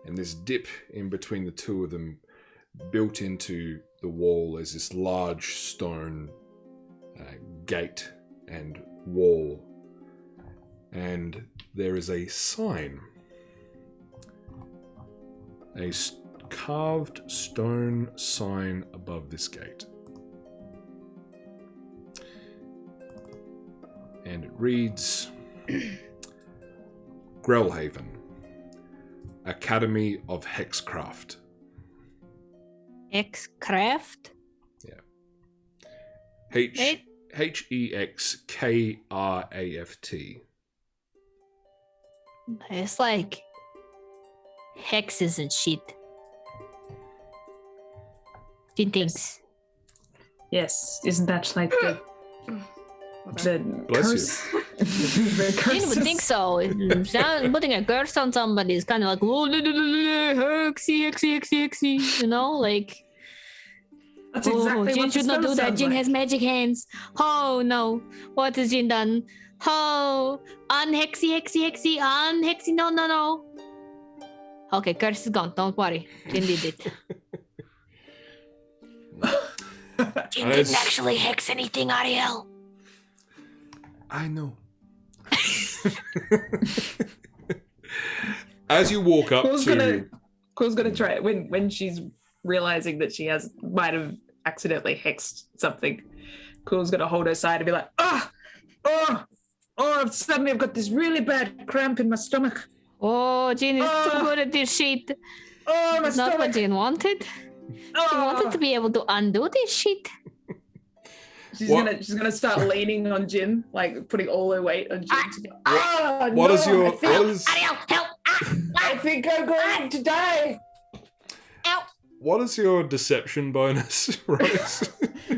Speaker 5: and this dip in between the 2 of them, built into the wall, is this large stone gate and wall, and there is a sign a carved stone sign above this gate. And it reads Grellhaven, Academy of Hexcraft.
Speaker 6: Hexcraft?
Speaker 5: Yeah. Hexkraft.
Speaker 6: It's like hexes and shit. Jin thinks.
Speaker 1: Yes, isn't that like the
Speaker 5: Bless
Speaker 1: curse? The
Speaker 6: Jin would think so. Putting a curse on somebody is kind of like, oh, hexy, you know, like.
Speaker 1: That's exactly
Speaker 6: Jin
Speaker 1: what
Speaker 6: should
Speaker 1: the
Speaker 6: not do
Speaker 1: spell
Speaker 6: that.
Speaker 1: sounds
Speaker 6: Jin
Speaker 1: like.
Speaker 6: has magic hands. Oh no, what has Jin done? Oh, unhexy, unhexy, no. Okay, curse is gone. Don't worry. Jin did it. Jin didn't actually hex anything, Ariel.
Speaker 5: I know. As you walk up
Speaker 1: Cool's
Speaker 5: to...
Speaker 1: gonna try it when she's realizing that she might have accidentally hexed something. Cool's gonna hold her side and be like, suddenly I've got this really bad cramp in my stomach.
Speaker 6: Oh, Jin is too good at this shit.
Speaker 1: Oh, my
Speaker 6: It's not what
Speaker 1: stomach.
Speaker 6: Jin wanted. She wanted to be able to undo this shit.
Speaker 1: She's
Speaker 5: What-
Speaker 1: gonna start leaning on Jin, like putting all her weight on Jin.
Speaker 5: What is your...
Speaker 6: Ariel, help!
Speaker 1: I think I'm going to die.
Speaker 5: What is your deception bonus, Rose?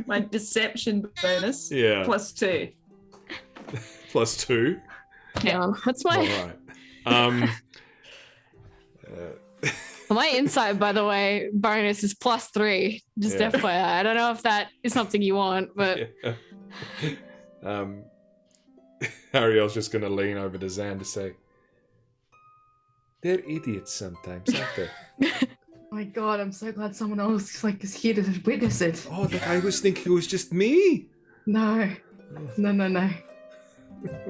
Speaker 1: My deception bonus
Speaker 5: Yeah.
Speaker 1: +2.
Speaker 5: +2.
Speaker 6: Yeah, that's
Speaker 5: All
Speaker 6: my
Speaker 5: right.
Speaker 6: my insight, by the way, bonus is +3. Just
Speaker 5: Yeah.
Speaker 6: FYI. I don't know if that is something you want, but
Speaker 5: Yeah. Ariel's just going to lean over to Zan to say, they're idiots sometimes, aren't they?
Speaker 4: Oh my god, I'm so glad someone else is here to witness it.
Speaker 5: Oh, look, I was thinking it was just me.
Speaker 4: No.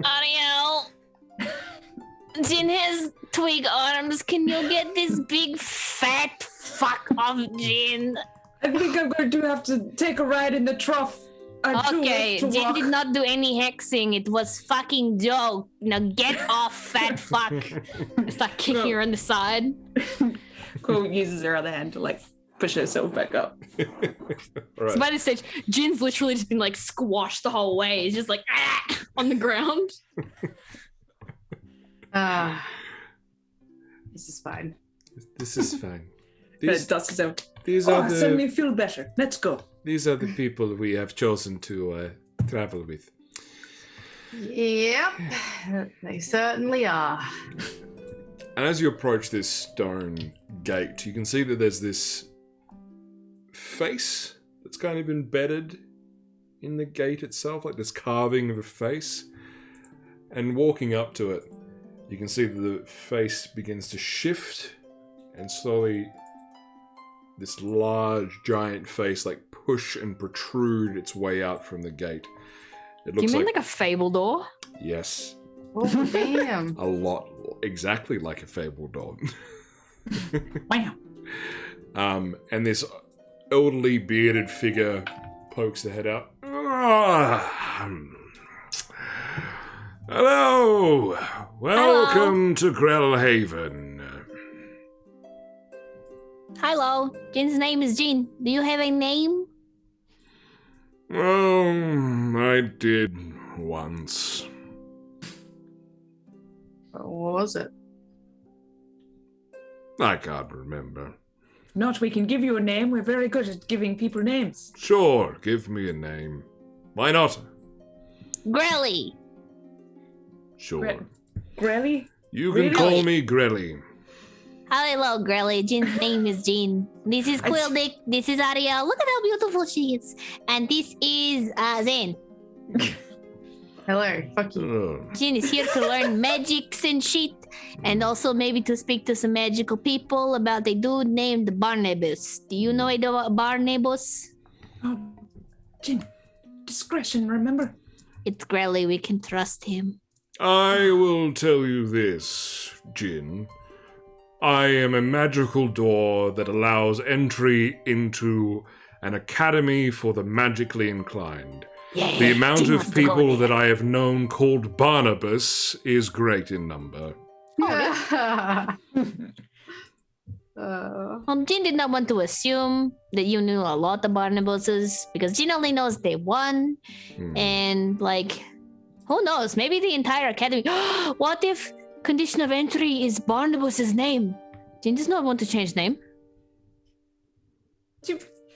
Speaker 6: Ariel, Jin has twig arms. Can you get this big fat fuck off Jin?
Speaker 1: I think I'm going to have to take a ride in the trough. I'm too
Speaker 6: Okay,
Speaker 1: weak to
Speaker 6: Jin
Speaker 1: walk.
Speaker 6: did not do any hexing. It was fucking joke. Now get off, fat fuck. Start kicking her on the side.
Speaker 1: Cool uses her other hand to like push herself back up.
Speaker 5: Right.
Speaker 6: So by this stage, Jin's literally just been like squashed the whole way. He's just like on the ground.
Speaker 4: This is fine.
Speaker 5: This is fine.
Speaker 1: But dusts herself.
Speaker 5: These
Speaker 1: Oh,
Speaker 5: are
Speaker 1: suddenly
Speaker 5: the
Speaker 1: feel better. Let's go.
Speaker 5: these are the people we have chosen to travel with.
Speaker 4: Yep, they certainly are.
Speaker 5: And as you approach this stone gate, you can see that there's this face that's kind of embedded in the gate itself, like this carving of a face. And walking up to it, you can see that the face begins to shift, and slowly this large, giant face like push and protrude its way out from the gate. It
Speaker 6: Do you
Speaker 5: looks
Speaker 6: mean like a fable door?
Speaker 5: yes,
Speaker 4: Oh, damn.
Speaker 5: a lot, exactly like a fable dog.
Speaker 1: Wow.
Speaker 5: And this elderly bearded figure pokes the head out. Hello! Welcome to Grellhaven.
Speaker 6: Hello, Jin's name is Jin. Do you have a name?
Speaker 5: I did once.
Speaker 4: What was it?
Speaker 5: I can't remember.
Speaker 1: Not, we can give you a name. We're very good at giving people names.
Speaker 5: Sure, give me a name. Why not?
Speaker 6: Grelly.
Speaker 5: Sure.
Speaker 1: Grelly?
Speaker 5: You can
Speaker 1: Really?
Speaker 5: call me Grelly.
Speaker 6: Hello, Grelly. Jin's name is Jin. This is Quildick. This is Ariel. Look at how beautiful she is. And this is Zen.
Speaker 4: Hello, fuck you.
Speaker 5: Oh,
Speaker 6: Jin is here to learn magics and shit. And also maybe to speak to some magical people about a dude named Barnabas. Do you know about Barnabas?
Speaker 1: Oh, Jin. Discretion, remember?
Speaker 6: It's Grelly. We can trust him.
Speaker 5: I will tell you this, Jin. I am a magical door that allows entry into an academy for the magically inclined.
Speaker 6: Yeah,
Speaker 5: The amount
Speaker 6: Jin
Speaker 5: of
Speaker 6: wants to go
Speaker 5: people
Speaker 6: there.
Speaker 5: that I have known called Barnabas is great in number.
Speaker 6: Well, Jin did not want to assume that you knew a lot of Barnabases because Jin only knows they won. And, like, who knows? Maybe the entire academy. What if condition of entry is Barnabas's name? Jin does not want to change name.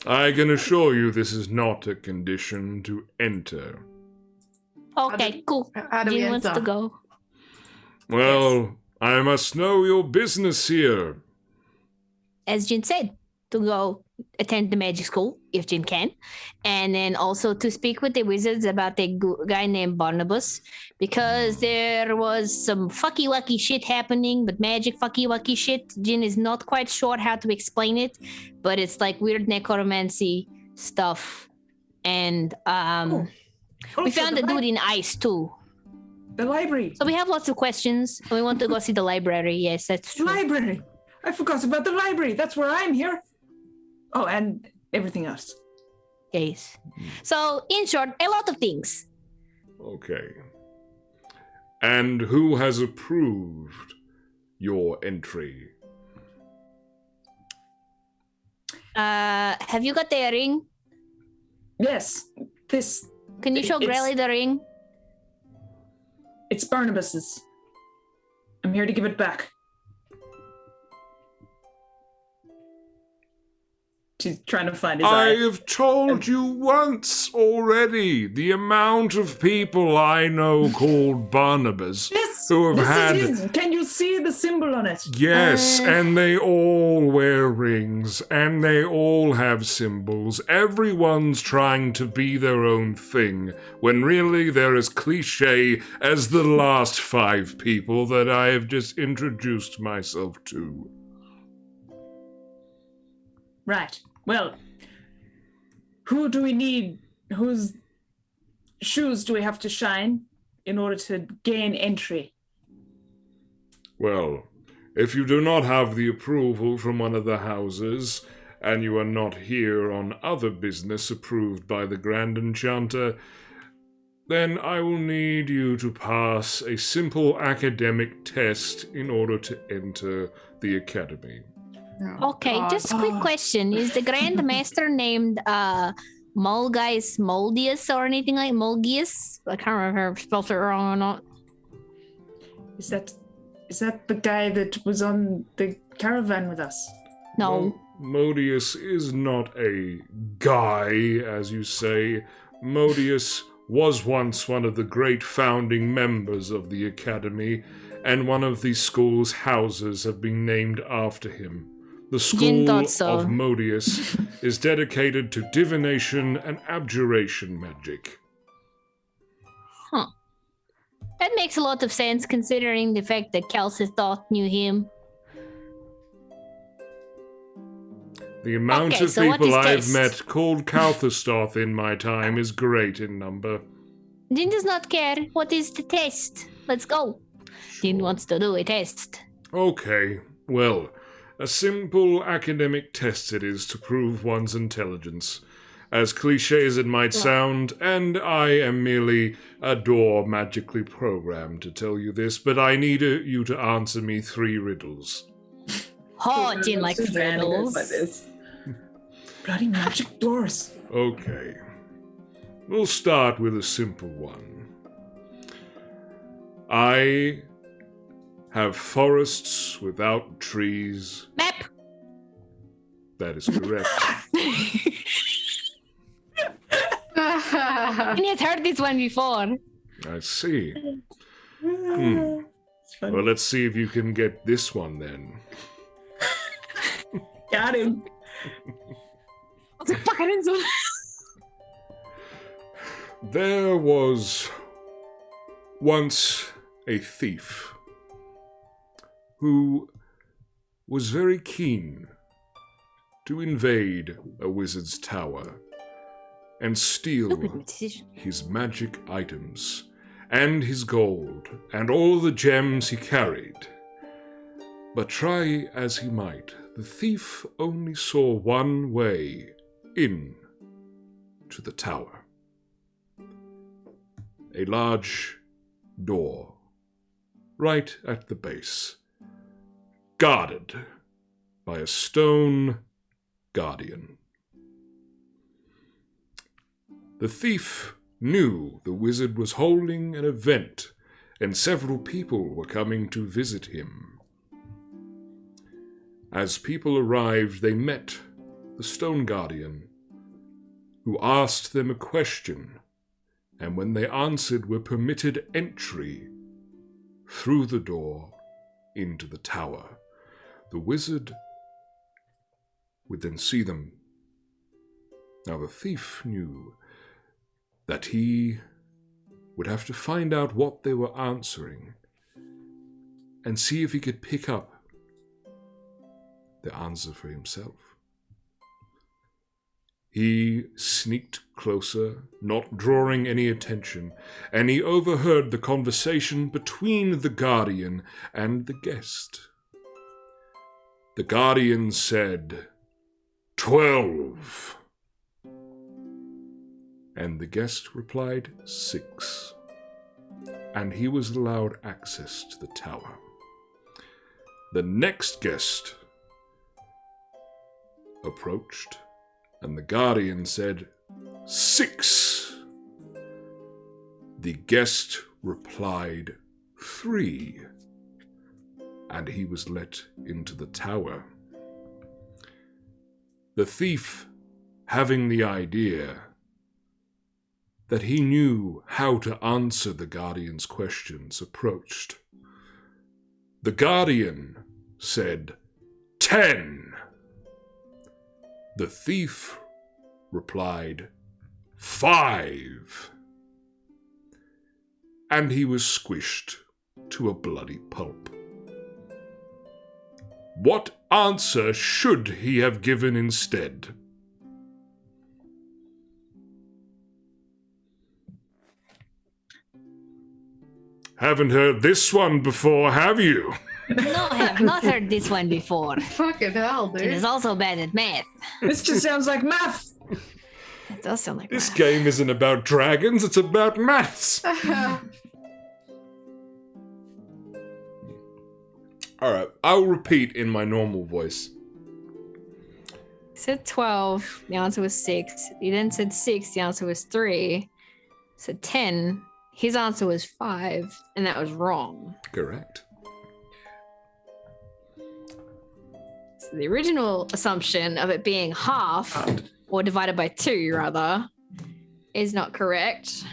Speaker 5: I can assure you this is not a condition to enter.
Speaker 6: Okay, cool.
Speaker 4: How do we
Speaker 6: Jin wants
Speaker 4: enter?
Speaker 6: to go.
Speaker 5: Well, I must know your business here.
Speaker 6: As Jin said, to go attend the magic school, if Jin can. And then also to speak with the wizards about a guy named Barnabas, because there was some fucky-wucky shit happening, but magic fucky-wucky shit. Jin is not quite sure how to explain it, but it's like weird necromancy stuff. And we found a dude in ice, too.
Speaker 1: The library.
Speaker 6: So we have lots of questions, and we want to go see the library. Yes, that's true.
Speaker 1: Library. I forgot about the library. That's where I'm here. Oh, and everything else.
Speaker 6: Yes. So, in short, a lot of things.
Speaker 5: Okay. And who has approved your entry?
Speaker 6: Have you got the ring?
Speaker 1: Yes. This.
Speaker 6: Can you show
Speaker 1: It's-
Speaker 6: Grelly the ring?
Speaker 1: It's Barnabas's. I'm here to give it back. She's trying to find his
Speaker 5: I
Speaker 1: eye.
Speaker 5: have told you once already the amount of people I know called Barnabas
Speaker 1: This,
Speaker 5: who have
Speaker 1: this
Speaker 5: had.
Speaker 1: is his. Can you see the symbol on it?
Speaker 5: Yes, and they all wear rings, and they all have symbols. Everyone's trying to be their own thing, when really they're as cliche as the last 5 people that I have just introduced myself to.
Speaker 1: Right. Well, who do we need? Whose shoes do we have to shine in order to gain entry?
Speaker 5: Well, if you do not have the approval from one of the houses, and you are not here on other business approved by the Grand Enchanter, then I will need you to pass a simple academic test in order to enter the academy.
Speaker 6: Okay, just a quick question. Is the Grand Master named Molgius Moldius or anything like Molgius? I can't remember if I spelled it wrong or not.
Speaker 1: Is that the guy that was on the caravan with us?
Speaker 6: No.
Speaker 5: Modius is not a guy, as you say. Modius was once one of the great founding members of the academy, and one of the school's houses have been named after him. The
Speaker 6: Jin
Speaker 5: school
Speaker 6: thought so.
Speaker 5: of Modius is dedicated to divination and abjuration magic.
Speaker 6: Huh. That makes a lot of sense considering the fact that Calcithoth knew him.
Speaker 5: The amount
Speaker 6: Okay,
Speaker 5: of
Speaker 6: so what
Speaker 5: people
Speaker 6: is
Speaker 5: I've
Speaker 6: test?
Speaker 5: met called Calthistoth in my time is great in number.
Speaker 6: Jin does not care. What is the test? Let's go. Jin wants to do a test.
Speaker 5: Okay, well, a simple academic test it is to prove one's intelligence. As cliche as it might sound, and I am merely a door magically programmed to tell you this, but I need you to answer me 3 riddles.
Speaker 6: Oh, Jin likes
Speaker 1: Suzanne
Speaker 6: riddles.
Speaker 1: goes like this. Bloody magic doors.
Speaker 5: Okay. We'll start with a simple one. I have forests without trees.
Speaker 6: Map.
Speaker 5: That is correct.
Speaker 6: And has heard this one before.
Speaker 5: I see.
Speaker 1: It's funny.
Speaker 5: Well, let's see if you can get this one then.
Speaker 1: Got him.
Speaker 5: There was once a thief who was very keen to invade a wizard's tower and steal
Speaker 6: Stupid decision.
Speaker 5: his magic items and his gold and all the gems he carried. But try as he might, the thief only saw one way in to the tower. A large door, right at the base, guarded by a stone guardian. The thief knew the wizard was holding an event, and several people were coming to visit him. As people arrived, they met the stone guardian, who asked them a question, and when they answered, were permitted entry through the door into the tower. The wizard would then see them. Now the thief knew that he would have to find out what they were answering and see if he could pick up the answer for himself. He sneaked closer, not drawing any attention, and he overheard the conversation between the guardian and the guest. The guardian said, 12. And the guest replied, 6. And he was allowed access to the tower. The next guest approached, and the guardian said, 6. The guest replied, 3. And he was let into the tower. The thief, having the idea that he knew how to answer the guardian's questions, approached. The guardian said, 10. The thief replied, 5. And he was squished to a bloody pulp. What answer should he have given instead? Haven't heard this one before, have you?
Speaker 6: No, I have not heard this one before.
Speaker 4: Fucking hell, dude.
Speaker 6: It is also bad at math.
Speaker 1: This just sounds like math.
Speaker 6: It does sound like
Speaker 5: This
Speaker 6: math.
Speaker 5: game isn't about dragons, it's about maths. Alright, I'll repeat in my normal voice.
Speaker 3: You said 12, the answer was 6. You then said 6, the answer was 3. You said 10, his answer was 5, and that was wrong.
Speaker 5: Correct.
Speaker 3: So the original assumption of it being half, or divided by 2 rather, is not correct.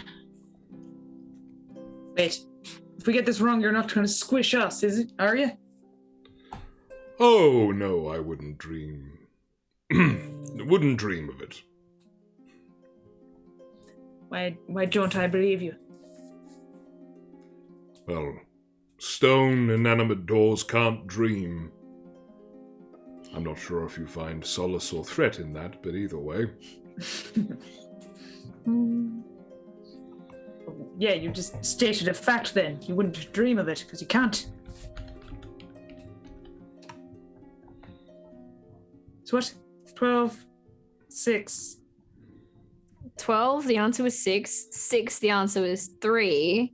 Speaker 1: Wait, if we get this wrong, you're not going to squish us, is it? Are you?
Speaker 5: Oh, no, I wouldn't dream. Wouldn't dream of it.
Speaker 1: Why don't I believe you?
Speaker 5: Well, stone inanimate doors can't dream. I'm not sure if you find solace or threat in that, but either way.
Speaker 1: Yeah, you just stated a fact then. You wouldn't dream of it, because you can't. So what? 12, 6.
Speaker 3: 12, the answer was 6. 6, the answer was 3.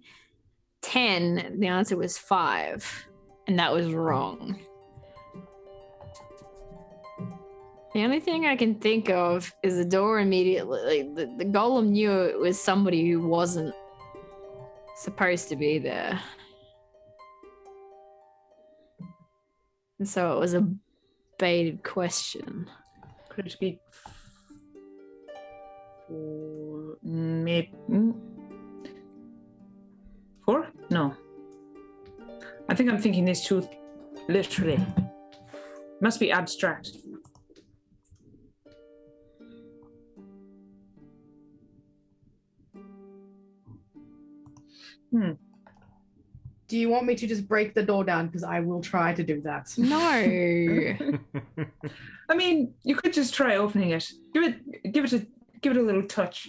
Speaker 3: 10, the answer was 5. And that was wrong. The only thing I can think of is the door immediately. Like, the golem knew it was somebody who wasn't supposed to be there. And so it was a baited question.
Speaker 1: Could it be 4? Maybe 4? No. I think I'm thinking this too literally. Must be abstract.
Speaker 4: Do you want me to just break the door down? Because I will try to do that.
Speaker 3: No.
Speaker 1: I mean, you could just try opening it. Give it a little touch.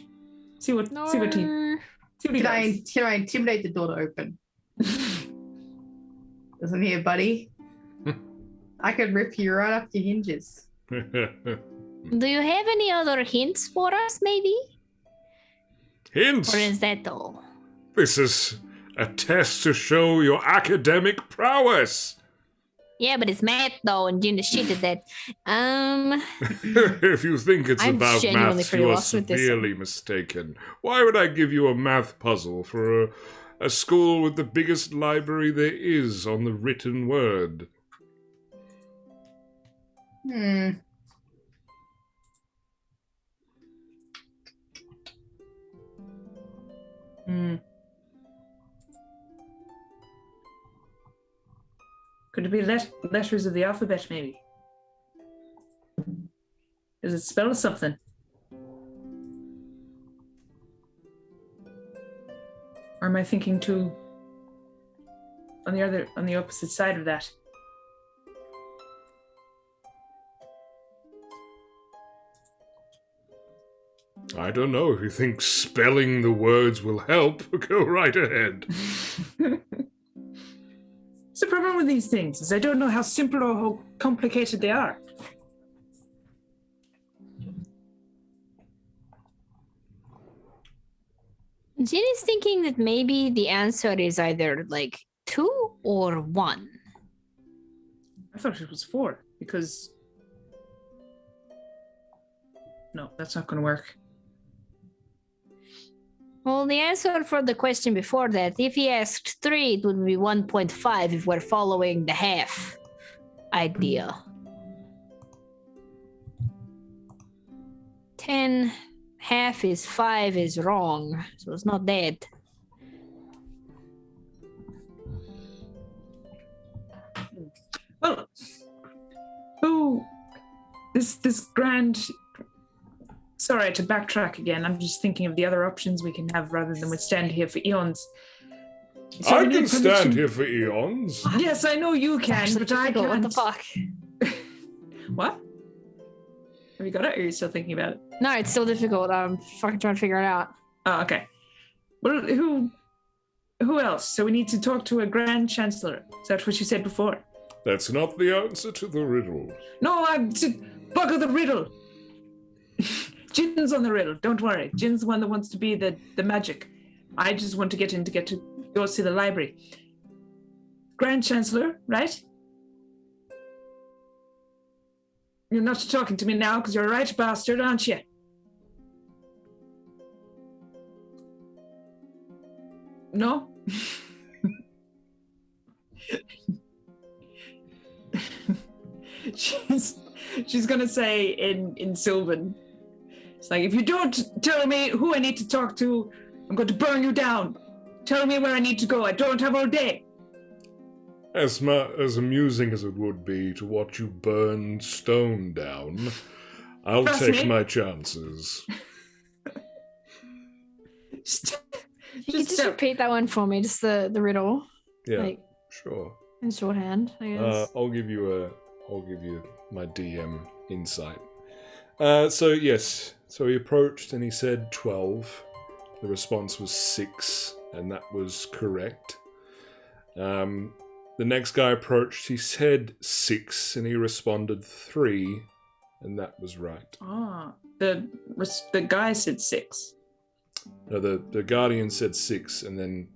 Speaker 1: See what he
Speaker 4: Can
Speaker 1: does.
Speaker 4: I intimidate the door to open? Listen here, buddy. I could rip you right off your hinges.
Speaker 6: Do you have any other hints for us, maybe?
Speaker 5: Hints?
Speaker 6: Or is that all?
Speaker 5: This is a test to show your academic prowess.
Speaker 6: Yeah, but it's math though, and Jin is shit at that.
Speaker 5: If you think it's
Speaker 6: I'm
Speaker 5: about
Speaker 6: genuinely
Speaker 5: maths,
Speaker 6: pretty
Speaker 5: you are
Speaker 6: lost with this
Speaker 5: severely mistaken. Why would I give you a math puzzle for a school with the biggest library there is on the written word?
Speaker 1: Could it be letters of the alphabet, maybe? Does it spell something? Or am I thinking too on the opposite side of that?
Speaker 5: I don't know. If you think spelling the words will help, go right ahead.
Speaker 1: What's the problem with these things? Is I don't know how simple or how complicated they are.
Speaker 6: Jin is thinking that maybe the answer is either like 2 or 1.
Speaker 1: I thought it was 4 because... No, that's not going to work.
Speaker 6: Well, the answer for the question before that, if he asked 3, it would be 1.5 if we're following the half idea. 10, half is 5 is wrong, so it's not that.
Speaker 1: Well, this grand... Sorry to backtrack again. I'm just thinking of the other options we can have rather than stand here for eons. So
Speaker 5: I can stand here for eons.
Speaker 1: Yes, I know you can, but I can't.
Speaker 6: What the fuck?
Speaker 1: What? Have you got it, or are you still thinking about it?
Speaker 3: No, it's still difficult. I'm fucking trying to figure it out.
Speaker 1: Oh, okay. Well, who else? So we need to talk to a Grand Chancellor. Is that what you said before?
Speaker 5: That's not the answer to the riddle.
Speaker 1: No, I'm bugger the riddle. Jin's on the riddle. Don't worry. Jin's the one that wants to be the magic. I just want to get to go see the library. Grand Chancellor, right? You're not talking to me now because you're a right bastard, aren't you? No? She's gonna say in Sylvan. It's like, if you don't tell me who I need to talk to, I'm going to burn you down. Tell me where I need to go. I don't have all day.
Speaker 5: As amusing as it would be to watch you burn stone down, I'll
Speaker 1: Trust
Speaker 5: take
Speaker 1: me.
Speaker 5: my chances.
Speaker 3: You can just repeat that one for me, just the riddle.
Speaker 5: Yeah,
Speaker 3: Like,
Speaker 5: sure.
Speaker 3: in shorthand, I guess.
Speaker 5: I'll give you my DM insight. So he approached and he said 12. The response was 6, and that was correct. The next guy approached, he said 6, and he responded 3, and that was right.
Speaker 1: Ah, the guy said 6.
Speaker 5: No, the guardian said 6, and then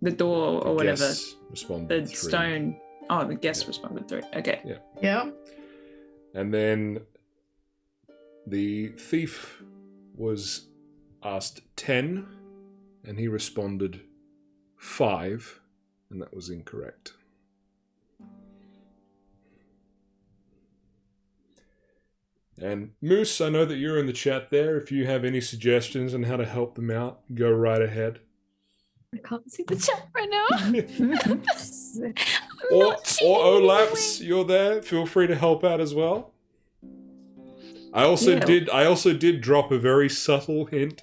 Speaker 1: The door
Speaker 5: the
Speaker 1: or whatever.
Speaker 5: guest responded
Speaker 1: The
Speaker 5: 3.
Speaker 1: stone. Oh, the guest responded 3. Okay.
Speaker 4: Yeah.
Speaker 5: And then the thief was asked 10, and he responded 5, and that was incorrect. And Moose, I know that you're in the chat there. If you have any suggestions on how to help them out, go right ahead.
Speaker 3: I can't see the chat right now.
Speaker 5: Or Olaps, you're there. Feel free to help out as well. I also did drop a very subtle hint,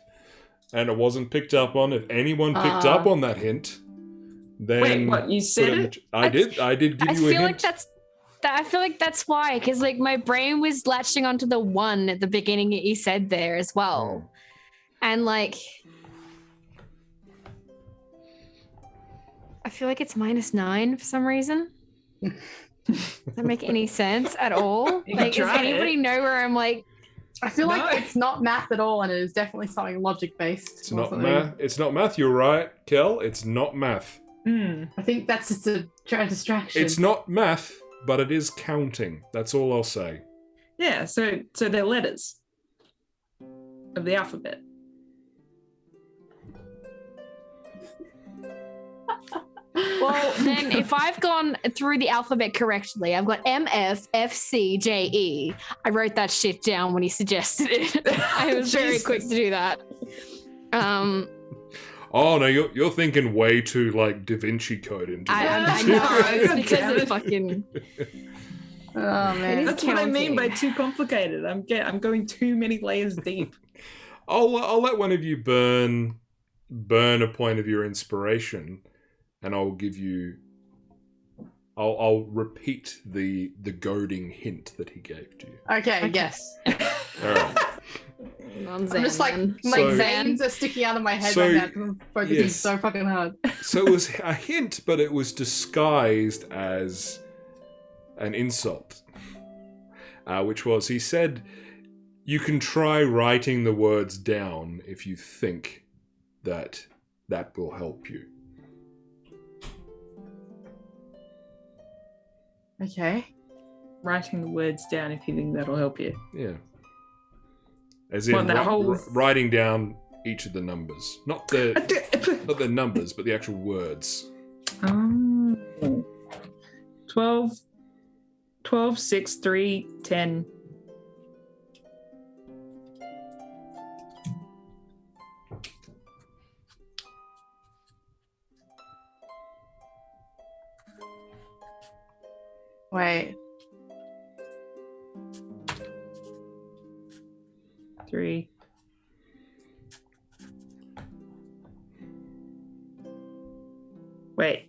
Speaker 5: and it wasn't picked up on. If anyone picked up on that hint, then
Speaker 1: Wait, what? You said it?
Speaker 5: I did give you a hint.
Speaker 3: I feel like that's why, because like my brain was latching onto the 1 at the beginning he said there as well, and like I feel like it's -9 for some reason.
Speaker 6: Does that make any sense at all?
Speaker 1: You
Speaker 6: Like,
Speaker 1: can
Speaker 6: does
Speaker 1: try
Speaker 6: anybody
Speaker 1: it.
Speaker 6: know where I'm like,
Speaker 4: I feel
Speaker 1: No.
Speaker 4: like it's not math at all, and it is definitely something logic based.
Speaker 5: It's not math. It's not math. You're right, Kel. It's not math.
Speaker 4: I think that's just a distraction.
Speaker 5: It's not math, but it is counting. That's all I'll say.
Speaker 1: Yeah, so they're letters of the alphabet.
Speaker 6: well, then if I've gone through the alphabet correctly, I've got M, F, F, C, J, E. I wrote that shit down when he suggested it. I was very
Speaker 1: Jesus.
Speaker 6: quick to do that.
Speaker 5: Oh no, you're thinking way too like Da Vinci Code into
Speaker 6: I
Speaker 5: that.
Speaker 6: know, it's
Speaker 1: God
Speaker 6: because
Speaker 1: damn
Speaker 6: of
Speaker 1: it.
Speaker 6: fucking...
Speaker 4: Oh man.
Speaker 1: That's what I mean by
Speaker 6: counting.
Speaker 1: too complicated. I'm going too many layers deep.
Speaker 5: I'll let one of you burn a point of your inspiration, and I'll give you. I'll repeat the goading hint that he gave to you.
Speaker 4: Okay, yes.
Speaker 5: All right.
Speaker 4: I'm just like my
Speaker 5: So-
Speaker 4: veins are sticking out of my head
Speaker 5: So,
Speaker 4: right now because I'm focusing
Speaker 5: yes.
Speaker 4: so fucking hard.
Speaker 5: So it was a hint, but it was disguised as an insult. Which was, he said, you can try writing the words down if you think that will help you.
Speaker 4: Okay.
Speaker 1: Writing the words down if you think that'll help you.
Speaker 5: Yeah. As in
Speaker 1: Well, that whole-
Speaker 5: writing down each of the numbers. Not the numbers, but the actual words.
Speaker 1: 12, 6, 3, 10.
Speaker 4: Wait.
Speaker 1: 3. Wait.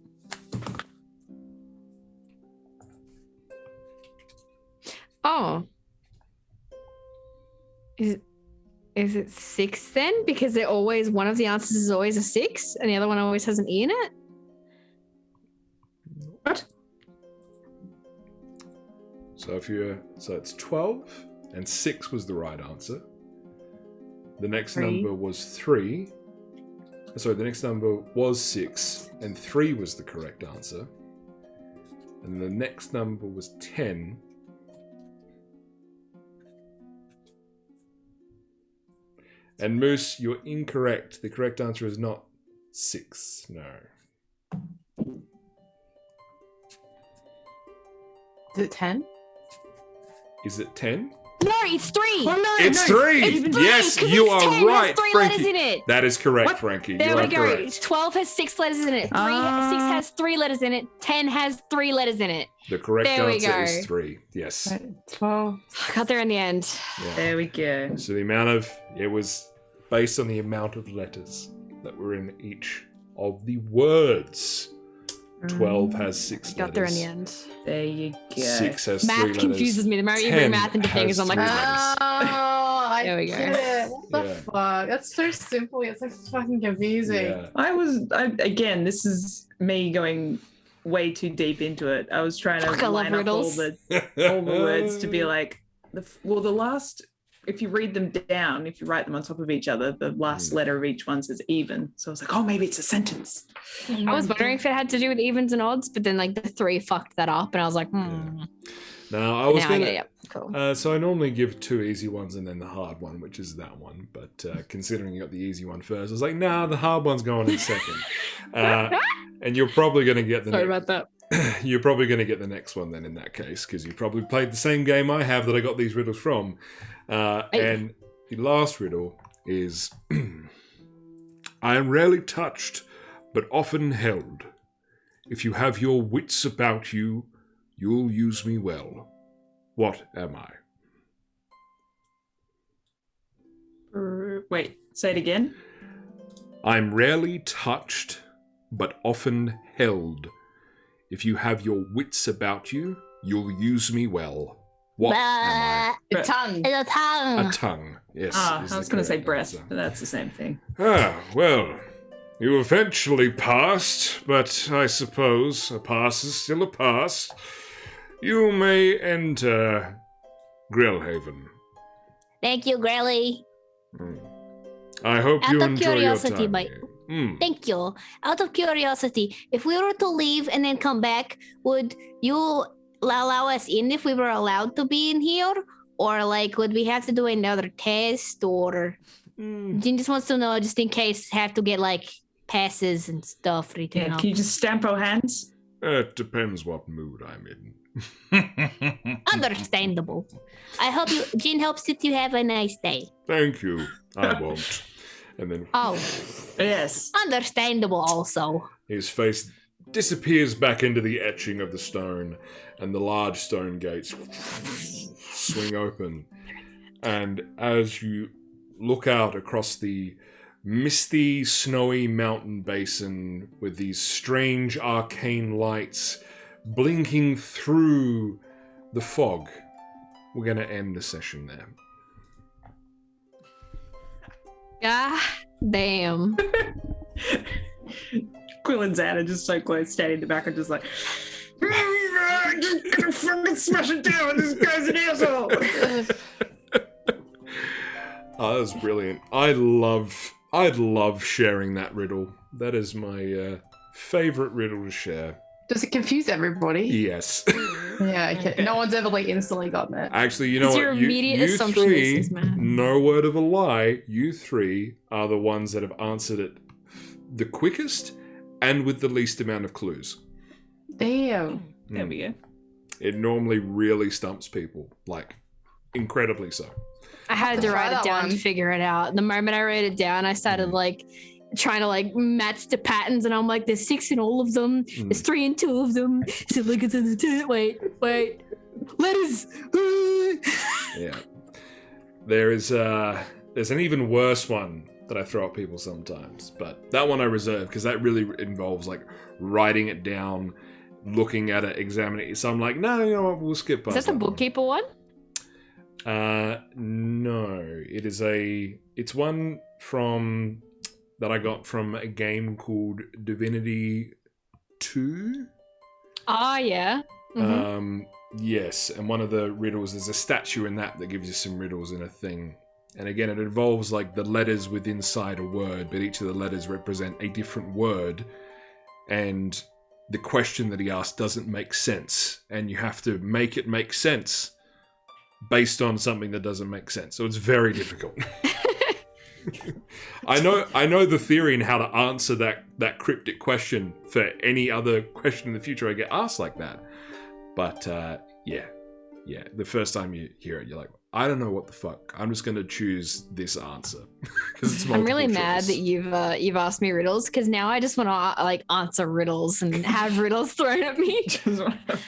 Speaker 6: Oh. Is it 6 then? Because they're always, one of the answers is always a 6 and the other one always has an E in it?
Speaker 1: What?
Speaker 5: So it's 12 and 6 was the right answer. The next
Speaker 1: 3.
Speaker 5: number was 3. Sorry, the next number was 6 and 3 was the correct answer. And the next number was 10. And Moose, you're incorrect. The correct answer is not 6. No.
Speaker 4: Is it 10?
Speaker 5: Is it 10?
Speaker 6: No, it's 3.
Speaker 5: It's 3!
Speaker 6: It's 3,
Speaker 5: Yes,
Speaker 6: 'cause
Speaker 5: you
Speaker 6: it's 10,
Speaker 5: are
Speaker 6: has
Speaker 5: right,
Speaker 6: 3
Speaker 5: Frankie.
Speaker 6: letters in it.
Speaker 5: That is correct,
Speaker 1: What?
Speaker 5: Frankie.
Speaker 6: There
Speaker 5: you
Speaker 6: we
Speaker 5: are
Speaker 6: go.
Speaker 5: correct.
Speaker 6: 12 has 6 letters in it. 6
Speaker 1: Ah.
Speaker 6: has 3 letters in it. 10 has 3 letters in it.
Speaker 5: The correct
Speaker 6: There we
Speaker 5: answer
Speaker 6: go.
Speaker 5: is 3. Yes.
Speaker 4: 12.
Speaker 6: I got there in the end.
Speaker 5: Yeah.
Speaker 1: There we go.
Speaker 5: So it was based on the amount of letters that were in each of the words. 12 has 6
Speaker 6: Got
Speaker 5: letters.
Speaker 6: there in the end.
Speaker 1: There you go.
Speaker 5: 6 has 3
Speaker 6: Math
Speaker 5: letters.
Speaker 6: confuses me. The more you
Speaker 5: 10
Speaker 6: bring math into things,
Speaker 5: has
Speaker 6: I'm like,
Speaker 5: 3
Speaker 6: ah.
Speaker 5: letters.
Speaker 4: Oh, I
Speaker 6: There we go.
Speaker 4: get it. What the
Speaker 5: Yeah.
Speaker 4: fuck? That's so simple. It's so fucking confusing.
Speaker 5: Yeah.
Speaker 1: Again, this is me going way too deep into it. I was trying
Speaker 6: Fuck, I
Speaker 1: to
Speaker 6: love
Speaker 1: line up all
Speaker 6: riddles.
Speaker 1: the words to be like, the last, if you read them down, if you write them on top of each other, the last letter of each one says even. So I was like, oh, maybe it's a sentence.
Speaker 6: I was wondering if it had to do with evens and odds, but then like the 3 fucked that up, and I was like,
Speaker 5: Now, I was
Speaker 6: now I
Speaker 5: going
Speaker 6: get it.
Speaker 5: to.
Speaker 6: Yep, cool.
Speaker 5: So I normally give 2 easy ones and then the hard one, which is that one. But considering you got the easy one first, I was like, nah, the hard one's going in second. And you're probably going to get the
Speaker 6: Sorry about that.
Speaker 5: You're probably going to get the next one then in that case, because you probably played the same game I have that I got these riddles from. And the last riddle is I am rarely touched, but often held. If you have your wits about you, you'll use me well. What am I?
Speaker 1: Wait, say it again.
Speaker 5: I'm rarely touched, but often held. If you have your wits about you, you'll use me well. What am
Speaker 4: A tongue.
Speaker 6: It's a
Speaker 5: I?
Speaker 6: tongue.
Speaker 5: A tongue. Yes.
Speaker 1: I
Speaker 5: is
Speaker 1: was
Speaker 5: the
Speaker 1: going to say
Speaker 5: correct
Speaker 1: breath,
Speaker 5: answer.
Speaker 1: but that's the same thing.
Speaker 5: Ah, well, you eventually passed, but I suppose a pass is still a pass. You may enter Grillhaven.
Speaker 6: Thank you, Grelly.
Speaker 5: I hope
Speaker 6: Out
Speaker 5: you
Speaker 6: of
Speaker 5: enjoy
Speaker 6: curiosity,
Speaker 5: your time
Speaker 6: but-
Speaker 5: here.
Speaker 6: Thank you. Out of curiosity, if we were to leave and then come back, would you allow us in if we were allowed to be in here? Or like, would we have to do another test? Or Jin just wants to know, just in case, have to get like passes and stuff written
Speaker 1: Yeah,
Speaker 6: up.
Speaker 1: can you just stamp our hands?
Speaker 5: It depends what mood I'm in.
Speaker 6: Understandable. I hope Jin hopes that you have a nice day.
Speaker 5: Thank you. I won't. And then
Speaker 6: Oh,
Speaker 1: Yes.
Speaker 6: understandable also.
Speaker 5: his face disappears back into the etching of the stone, and the large stone gates swing open. And as you look out across the misty, snowy mountain basin with these strange arcane lights blinking through the fog, we're going to end the session there.
Speaker 6: God damn.
Speaker 1: Quill and Zan are just so close, standing in the back and just like, just gonna fucking smash it down. This guy's an asshole.
Speaker 5: Oh, that was brilliant. I'd love sharing that riddle. That is my favorite riddle to share.
Speaker 4: Does it confuse everybody?
Speaker 5: Yes.
Speaker 4: Yeah, okay. No one's ever like instantly gotten it.
Speaker 5: Actually, you know
Speaker 6: It's
Speaker 5: what?
Speaker 6: your immediate
Speaker 5: you
Speaker 6: assumption
Speaker 5: three,
Speaker 6: is mad.
Speaker 5: no word of a lie, you three are the ones that have answered it the quickest and with the least amount of clues.
Speaker 4: Damn.
Speaker 1: There we go.
Speaker 5: It normally really stumps people, like incredibly so.
Speaker 3: I had to
Speaker 4: try
Speaker 3: write it
Speaker 4: that
Speaker 3: down
Speaker 4: one.
Speaker 3: to figure it out. The moment I wrote it down, I started like trying to like match the patterns, and I'm like, there's 6 in all of them. There's 3 in 2 of them. So look at the wait, letters.
Speaker 5: Yeah. There's an even worse one that I throw at people sometimes, but that one I reserve because that really involves like writing it down, looking at it, examining it. So I'm like, no, you know what, we'll skip past
Speaker 3: Is that the
Speaker 5: one.
Speaker 3: bookkeeper one?
Speaker 5: No, it's one from that I got from a game called Divinity 2.
Speaker 3: Oh yeah. Mhm.
Speaker 5: Yes, and one of the riddles, there's a statue in that gives you some riddles in a thing. And again, it involves like the letters within inside a word, but each of the letters represent a different word. And the question that he asked doesn't make sense, and you have to make it make sense based on something that doesn't make sense. So it's very difficult. I know the theory and how to answer that cryptic question for any other question in the future I get asked like that. But yeah, the first time you hear it, you're like, I don't know what the fuck. I'm just gonna choose this answer because it's
Speaker 3: I'm really
Speaker 5: multiple
Speaker 3: mad
Speaker 5: choice.
Speaker 3: that you've asked me riddles, because now I just want to like answer riddles and have riddles thrown at me.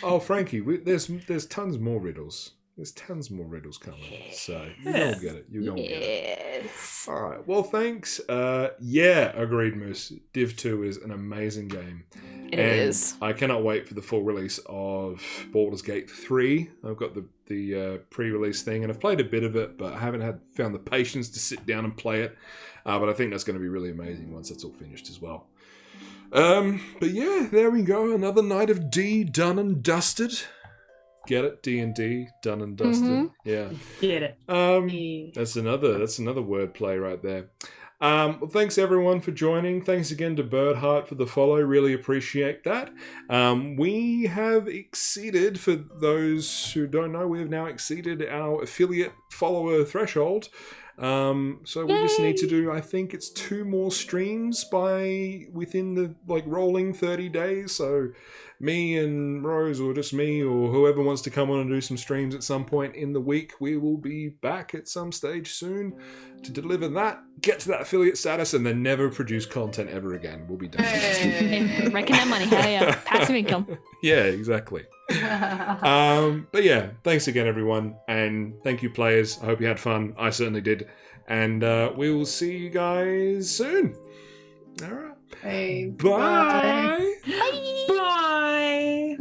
Speaker 5: Oh, Frankie, there's tons more riddles. There's tons more riddles coming, so you don't get it. You don't get it.
Speaker 3: Yes.
Speaker 5: All right. Well, thanks. Yeah, agreed, Moose. Div 2 is an amazing game.
Speaker 3: It
Speaker 5: And
Speaker 3: is.
Speaker 5: I cannot wait for the full release of Baldur's Gate 3. I've got the pre-release thing, and I've played a bit of it, but I haven't found the patience to sit down and play it. But I think that's going to be really amazing once that's all finished as well. But yeah, there we go. Another night of D done and dusted. Get it? D&D done and dusted.
Speaker 3: Mhm.
Speaker 5: Yeah.
Speaker 1: Get it.
Speaker 5: That's another wordplay right there. Well, thanks everyone for joining. Thanks again to Birdheart for the follow. Really appreciate that. We have exceeded, for those who don't know, we have now exceeded our affiliate follower threshold. So we just need to do, I think it's 2 more streams within the rolling 30 days. So me and Rose, or just me, or whoever wants to come on and do some streams at some point in the week, we will be back at some stage soon to deliver that, get to that affiliate status, and then never produce content ever again. We'll be done.
Speaker 3: Reckon that money. Hell yeah. Passive income.
Speaker 5: Yeah, exactly. But yeah, thanks again everyone, and thank you players. I hope you had fun. I certainly did. And we will see you guys soon. All right.
Speaker 4: Hey,
Speaker 5: Bye.
Speaker 1: Bye.